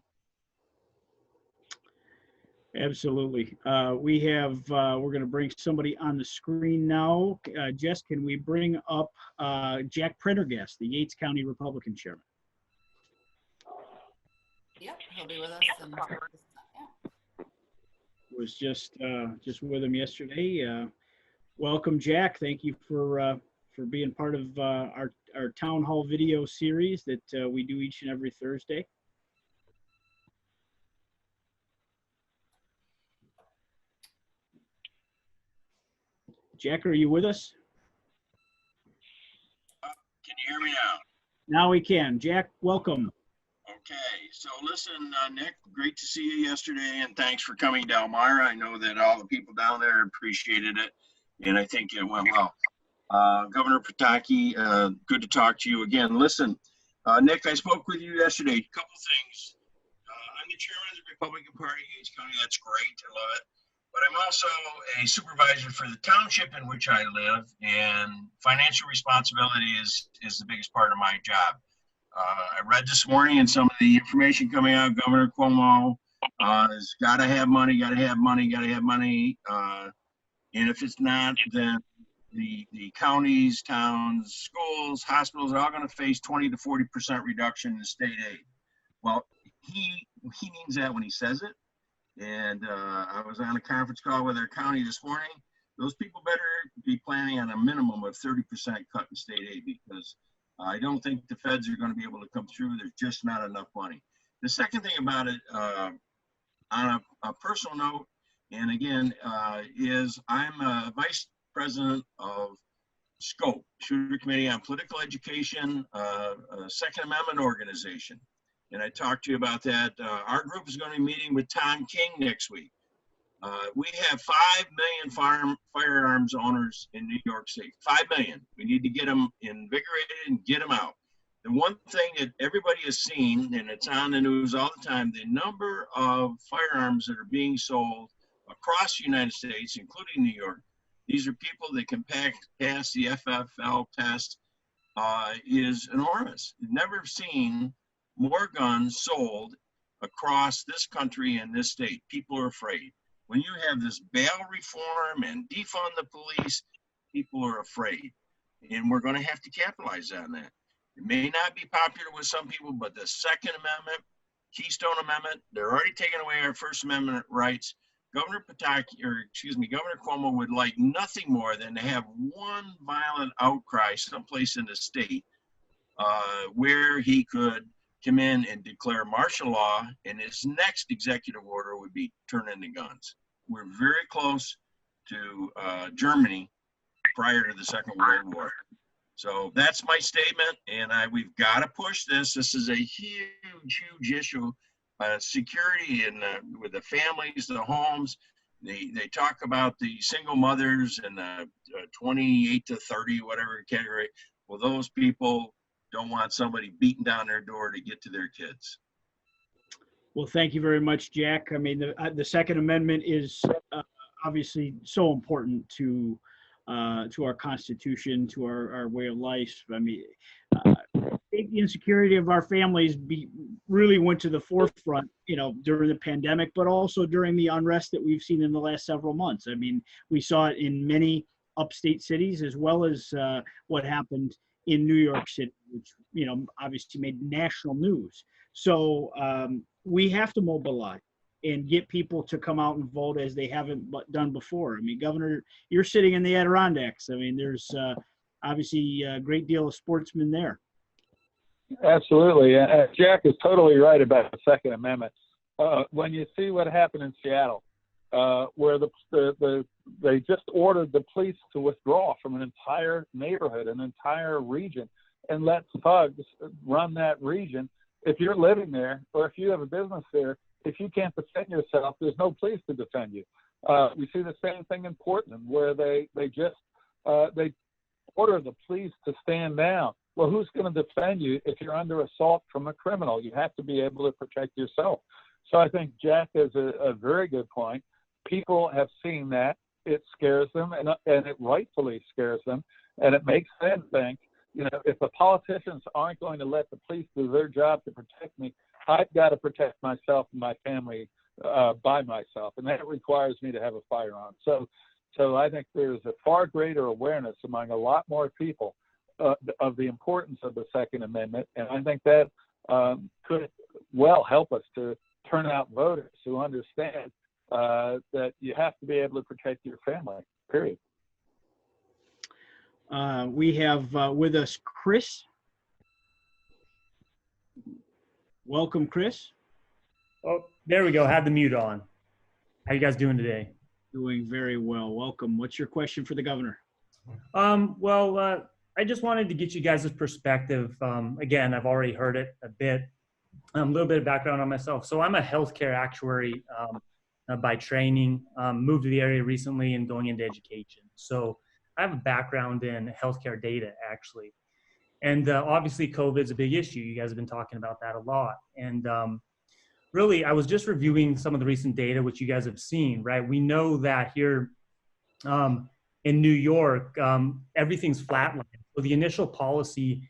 Absolutely. We're going to bring somebody on the screen now. Jess, can we bring up Jack Prendergast, the Yates County Republican chairman? Yep, he'll be with us. Was just with him yesterday. Welcome, Jack. Thank you for being part of our town hall video series that we do each and every Thursday. Jack, are you with us? Can you hear me now? Now we can. Jack, welcome. Okay, so listen, Nick, great to see you yesterday, and thanks for coming to Elmira. I know that all the people down there appreciated it, and I think it went well. Governor Pataki, good to talk to you again. Listen, Nick, I spoke with you yesterday. A couple things. I'm the chairman of the Republican Party in Yates County. That's great. I love it. But I'm also a supervisor for the township in which I live, and financial responsibility is the biggest part of my job. I read this morning and some of the information coming out, Governor Cuomo has got to have money, got to have money, got to have money. And if it's not, then the counties, towns, schools, hospitals are all going to face 20 to 40% reduction in state aid. Well, he means that when he says it. And I was on a conference call with our county this morning. Those people better be planning on a minimum of 30% cut in state aid, because I don't think the feds are going to be able to come through. There's just not enough money. The second thing about it, on a personal note, and again, is I'm a vice president of SCOPE, Shooter Committee on Political Education, a Second Amendment organization. And I talked to you about that. Our group is going to be meeting with Tom King next week. We have 5 million firearms owners in New York City. 5 million. We need to get them invigorated and get them out. The one thing that everybody has seen, and it's on the news all the time, the number of firearms that are being sold across the United States, including New York. These are people that can pass the FFL test, is enormous. Never seen more guns sold across this country and this state. People are afraid. When you have this bail reform and defund the police, people are afraid. And we're going to have to capitalize on that. It may not be popular with some people, but the Second Amendment, Keystone Amendment, they're already taking away our First Amendment rights. Governor Pataki, or excuse me, Governor Cuomo would like nothing more than to have one violent outcry someplace in the state where he could come in and declare martial law, and his next executive order would be turn in the guns. We're very close to Germany prior to the Second World War. So that's my statement, and we've got to push this. This is a huge, huge issue. Security and with the families, the homes. They talk about the single mothers and 28 to 30, whatever category. Well, those people don't want somebody beating down their door to get to their kids. Well, thank you very much, Jack. I mean, the Second Amendment is obviously so important to our Constitution, to our way of life. I mean, the insecurity of our families really went to the forefront, during the pandemic, but also during the unrest that we've seen in the last several months. I mean, we saw it in many upstate cities, as well as what happened in New York City, which, obviously made national news. So we have to mobilize and get people to come out and vote as they haven't done before. I mean, Governor, you're sitting in the Adirondacks. I mean, there's obviously a great deal of sportsmen there. Absolutely. Jack is totally right about the Second Amendment. When you see what happened in Seattle, where they just ordered the police to withdraw from an entire neighborhood, an entire region, and let thugs run that region. If you're living there, or if you have a business there, if you can't defend yourself, there's no police to defend you. We see the same thing in Portland, where they order the police to stand down. Well, who's going to defend you if you're under assault from a criminal? You have to be able to protect yourself. So I think Jack has a very good point. People have seen that. It scares them, and it rightfully scares them. And it makes them think, if the politicians aren't going to let the police do their job to protect me, I've got to protect myself and my family by myself. And that requires me to have a firearm. So I think there's a far greater awareness among a lot more people of the importance of the Second Amendment. And I think that could well help us to turn out voters who understand that you have to be able to protect your family, period. We have with us Chris. Welcome, Chris. Oh, there we go. Had the mute on. How you guys doing today? Doing very well. Welcome. What's your question for the governor? I just wanted to get you guys' perspective. Again, I've already heard it a bit. A little bit of background on myself. So I'm a healthcare actuary by training. Moved to the area recently and going into education. So I have a background in healthcare data, actually. And obviously, COVID is a big issue. You guys have been talking about that a lot. And really, I was just reviewing some of the recent data, which you guys have seen, right? We know that here in New York, everything's flatlined. So the initial policy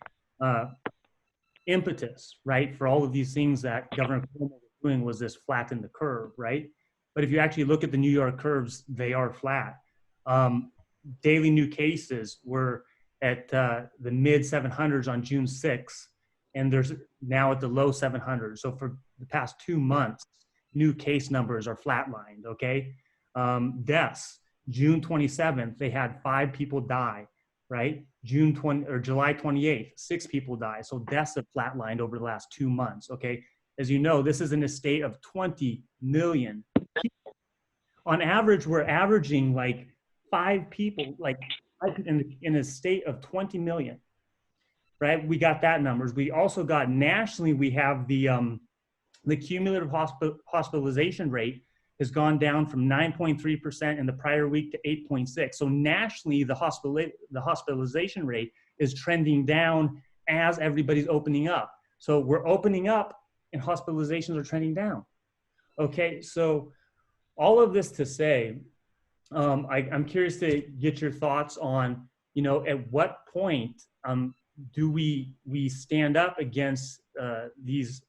impetus, right, for all of these things that Governor Cuomo was doing was this flatten the curve, right? But if you actually look at the New York curves, they are flat. Daily new cases were at the mid 700s on June 6th, and there's now at the low 700s. So for the past 2 months, new case numbers are flatlined, okay? Deaths, June 27th, they had 5 people die, right? July 28th, 6 people die. So deaths have flatlined over the last 2 months, okay? As you know, this is in a state of 20 million people. On average, we're averaging like 5 people, like in a state of 20 million, right? We got that numbers. We also got nationally, we have the cumulative hospitalization rate has gone down from 9.3% in the prior week to 8.6. So nationally, the hospitalization rate is trending down as everybody's opening up. So we're opening up and hospitalizations are trending down. Okay, so all of this to say, I'm curious to get your thoughts on, at what point do we stand up against these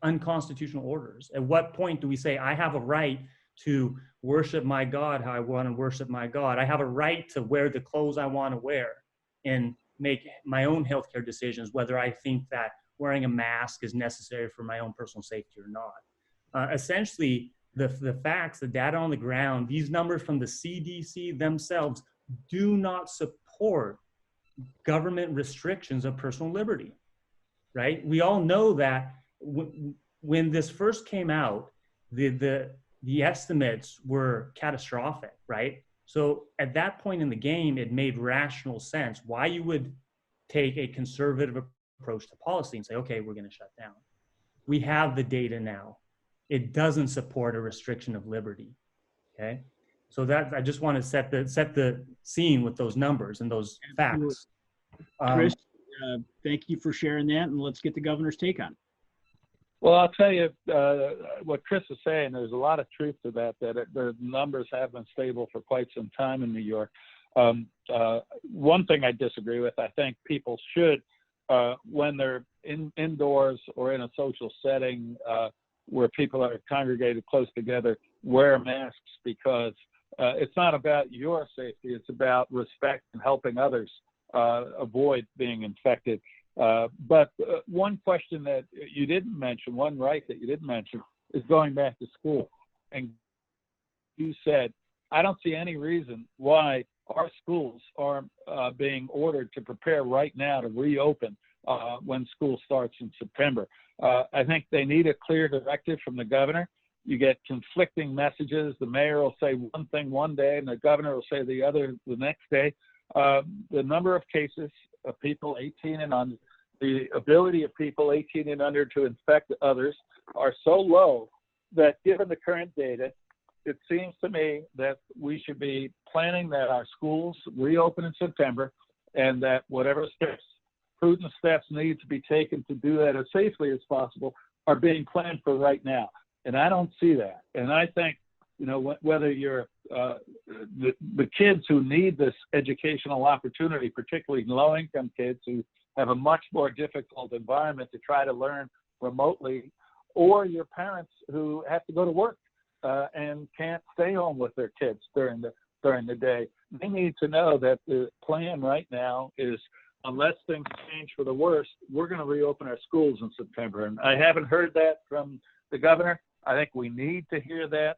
unconstitutional orders? At what point do we say, I have a right to worship my God how I want to worship my God? I have a right to wear the clothes I want to wear and make my own healthcare decisions, whether I think that wearing a mask is necessary for my own personal safety or not. Essentially, the facts, the data on the ground, these numbers from the CDC themselves do not support government restrictions of personal liberty, right? We all know that when this first came out, the estimates were catastrophic, right? So at that point in the game, it made rational sense why you would take a conservative approach to policy and say, okay, we're going to shut down. We have the data now. It doesn't support a restriction of liberty. Okay, so that I just want to set the scene with those numbers and those facts. Chris, thank you for sharing that, and let's get the governor's take on it. Well, I'll tell you what Chris is saying. There's a lot of truth to that. The numbers have been stable for quite some time in New York. One thing I disagree with. I think people should, when they're indoors or in a social setting where people are congregated close together, wear masks, because it's not about your safety. It's about respect and helping others avoid being infected. But one question that you didn't mention, one right that you didn't mention, is going back to school. And you said, I don't see any reason why our schools aren't being ordered to prepare right now to reopen when school starts in September. I think they need a clear directive from the governor. You get conflicting messages. The mayor will say one thing one day and the governor will say the other the next day. The number of cases of people 18 and under, the ability of people 18 and under to infect others are so low that, given the current data, it seems to me that we should be planning that our schools reopen in September, and that whatever prudent steps need to be taken to do that as safely as possible are being planned for right now. And I don't see that. And I think, you know, whether you're the kids who need this educational opportunity, particularly low-income kids who have a much more difficult environment to try to learn remotely, or your parents who have to go to work and can't stay home with their kids during the day, they need to know that the plan right now is, unless things change for the worst, we're going to reopen our schools in September. And I haven't heard that from the governor. I think we need to hear that.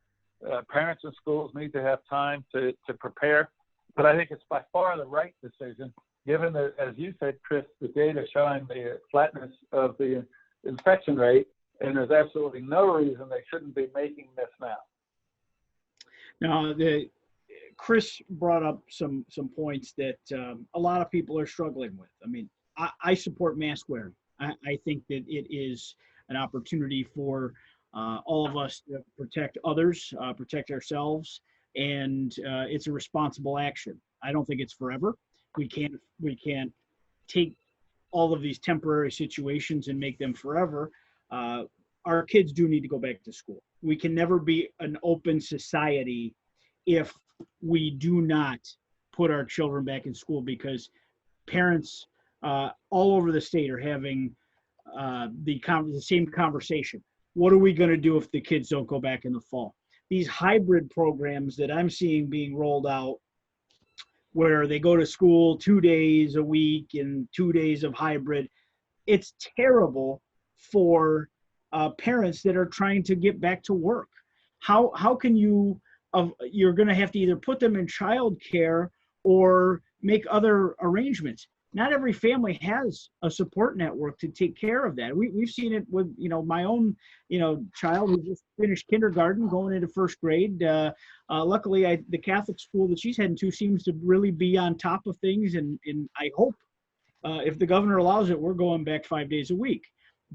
Parents and schools need to have time to prepare. But I think it's by far the right decision, given that, as you said, Chris, the data showing the flatness of the infection rate, and there's absolutely no reason they shouldn't be making this now. Now, Chris brought up some points that a lot of people are struggling with. I mean, I support mask wearing. I think that it is an opportunity for all of us to protect others, protect ourselves, and it's a responsible action. I don't think it's forever. We can't take all of these temporary situations and make them forever. Our kids do need to go back to school. We can never be an open society if we do not put our children back in school, because parents all over the state are having the same conversation. What are we going to do if the kids don't go back in the fall? These hybrid programs that I'm seeing being rolled out, where they go to school 2 days a week and 2 days of hybrid, it's terrible for parents that are trying to get back to work. How can you, you're going to have to either put them in childcare or make other arrangements. Not every family has a support network to take care of that. We've seen it with, my own, child who just finished kindergarten, going into first grade. Luckily, the Catholic school that she's heading to seems to really be on top of things. And I hope, if the governor allows it, we're going back 5 days a week.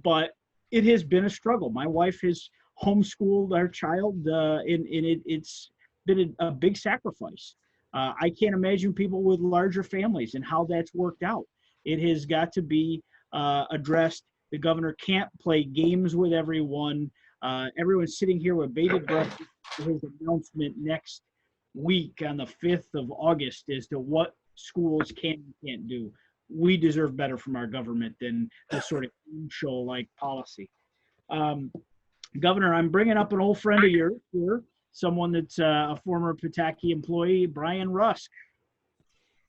But it has been a struggle. My wife has homeschooled our child, and it's been a big sacrifice. I can't imagine people with larger families and how that's worked out. It has got to be addressed. The governor can't play games with everyone. Everyone's sitting here with bated breath for his announcement next week on the 5th of August as to what schools can and can't do. We deserve better from our government than this sort of show-like policy. Governor, I'm bringing up an old friend of yours here, someone that's a former Pataki employee, Brian Rusk.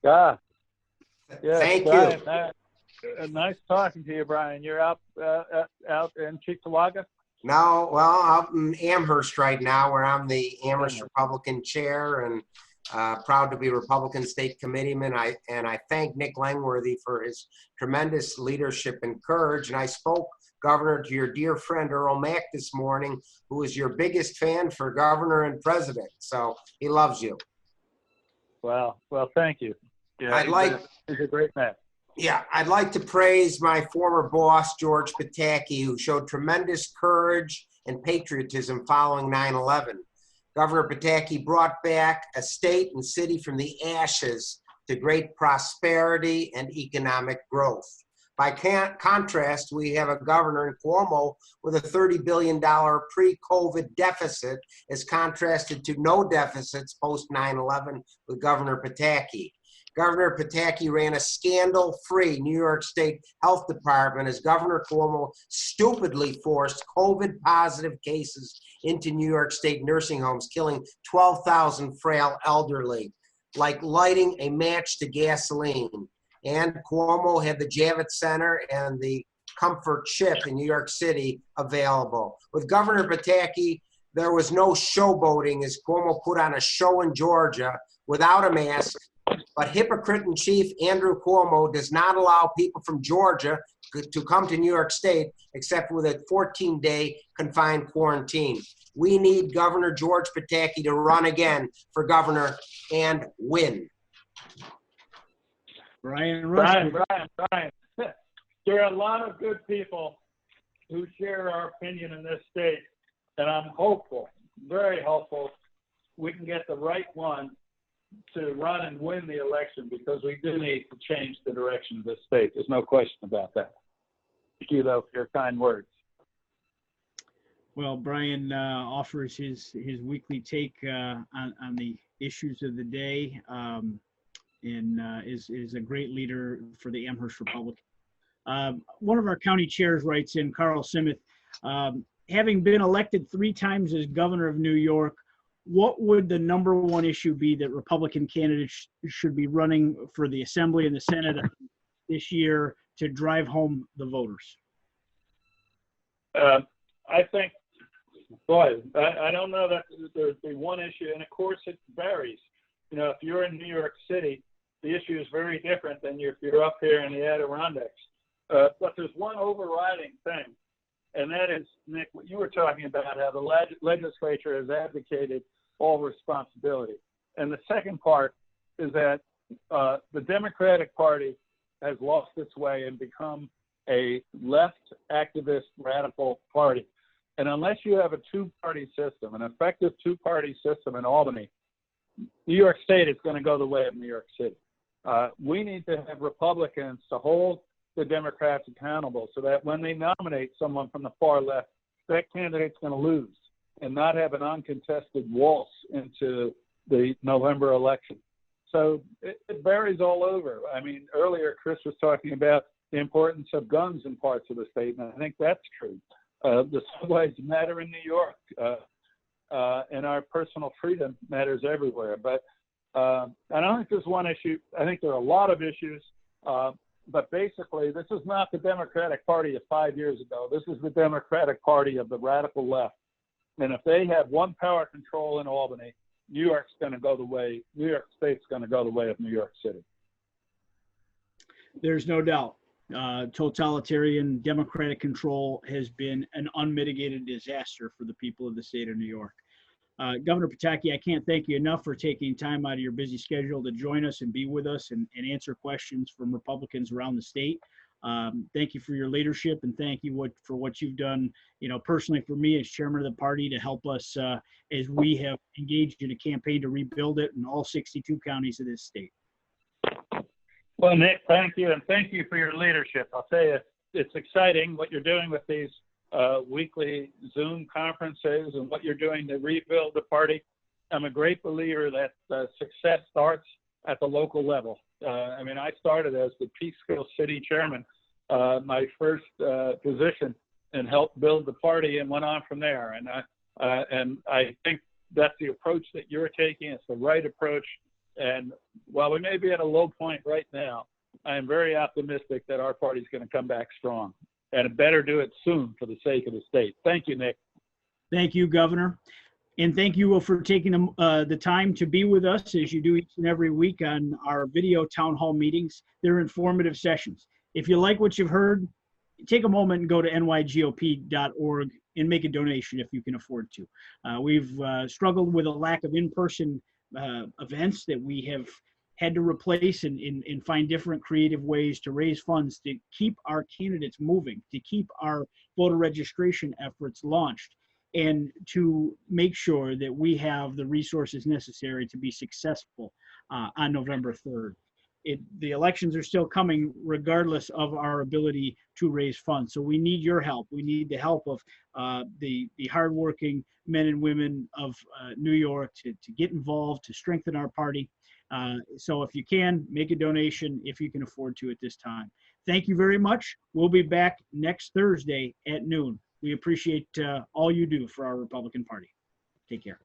Yeah. Thank Brian, you. Nice talking to you, Brian. You're out in Cheektowaga? No, well, out in Amherst right now, where I'm the Amherst Republican chair and proud to be Republican state committeeman. I thank Nick Langworthy for his tremendous leadership and courage. And I spoke, Governor, to your dear friend Earl Mack this morning, who is your biggest fan for governor and president. So he loves you. Well, thank you. Yeah, he's a great man. Yeah, I'd like to praise my former boss, George Pataki, who showed tremendous courage and patriotism following 9/11. Governor Pataki brought back a state and city from the ashes to great prosperity and economic growth. By contrast, we have a governor in Cuomo with a $30 billion pre-COVID deficit as contrasted to no deficits post 9/11 with Governor Pataki. Governor Pataki ran a scandal-free New York State Health Department as Governor Cuomo stupidly forced COVID-positive cases into New York State nursing homes, killing 12,000 frail elderly, like lighting a match to gasoline. And Cuomo had the Javits Center and the Comfort Ship in New York City available. With Governor Pataki, there was no showboating as Cuomo put on a show in Georgia without a mask. But hypocrite in chief Andrew Cuomo does not allow people from Georgia to come to New York State except with a 14-day confined quarantine. We need Governor George Pataki to run again for governor and win. Brian. There are a lot of good people who share our opinion in this state, and I'm hopeful, very hopeful, we can get the right one to run and win the election, because we do need to change the direction of this state. There's no question about that. Thank you, though, for your kind words. Well, Brian offers his weekly take on the issues of the day, and is a great leader for the Amherst Republican. One of our county chairs writes in, Carl Simith, having been elected 3 times as governor of New York, what would the number one issue be that Republican candidates should be running for the Assembly and the Senate this year to drive home the voters? I think, boy, I don't know that there's the one issue, and of course it varies. You know, if you're in New York City, the issue is very different than if you're up here in the Adirondacks. But there's one overriding thing, and that is, Nick, what you were talking about, how the legislature has advocated all responsibility. And the second part is that the Democratic Party has lost its way and become a left activist radical party. And unless you have a two-party system, an effective two-party system in Albany, New York State is going to go the way of New York City. We need to have Republicans to hold the Democrats accountable so that when they nominate someone from the far left, that candidate's going to lose and not have an uncontested waltz into the November election. So it varies all over. I mean, earlier Chris was talking about the importance of guns in parts of the state, and I think that's true. The subways matter in New York, and our personal freedom matters everywhere. But I don't think there's one issue. I think there are a lot of issues. But basically, this is not the Democratic Party of 5 years ago. This is the Democratic Party of the radical left. And if they have one power control in Albany, New York State's going to go the way of New York City. There's no doubt. Totalitarian Democratic control has been an unmitigated disaster for the people of the state of New York. Governor Pataki, I can't thank you enough for taking time out of your busy schedule to join us and be with us and answer questions from Republicans around the state. Thank you for your leadership, and thank you for what you've done, personally for me as chairman of the party to help us as we have engaged in a campaign to rebuild it in all 62 counties of this state. Well, Nick, thank you, and thank you for your leadership. I'll tell you, it's exciting what you're doing with these weekly Zoom conferences and what you're doing to rebuild the party. I'm a great believer that success starts at the local level. I started as the Peekskill City chairman, my first position, and helped build the party and went on from there. And I think that's the approach that you're taking. It's the right approach. And while we may be at a low point right now, I am very optimistic that our party's going to come back strong. and it better do it soon for the sake of the state. Thank you, Nick. Thank you, Governor. And thank you for taking the time to be with us as you do each and every week on our video town hall meetings. They're informative sessions. If you like what you've heard, take a moment and go to nygop.org and make a donation if you can afford to. We've struggled with a lack of in-person events that we have had to replace and find different creative ways to raise funds to keep our candidates moving, to keep our voter registration efforts launched, and to make sure that we have the resources necessary to be successful on November 3rd. The elections are still coming regardless of our ability to raise funds. So we need your help. We need the help of the hardworking men and women of New York to get involved, to strengthen our party. So if you can, make a donation if you can afford to at this time. Thank you very much. We'll be back next Thursday at noon. We appreciate all you do for our Republican Party. Take care.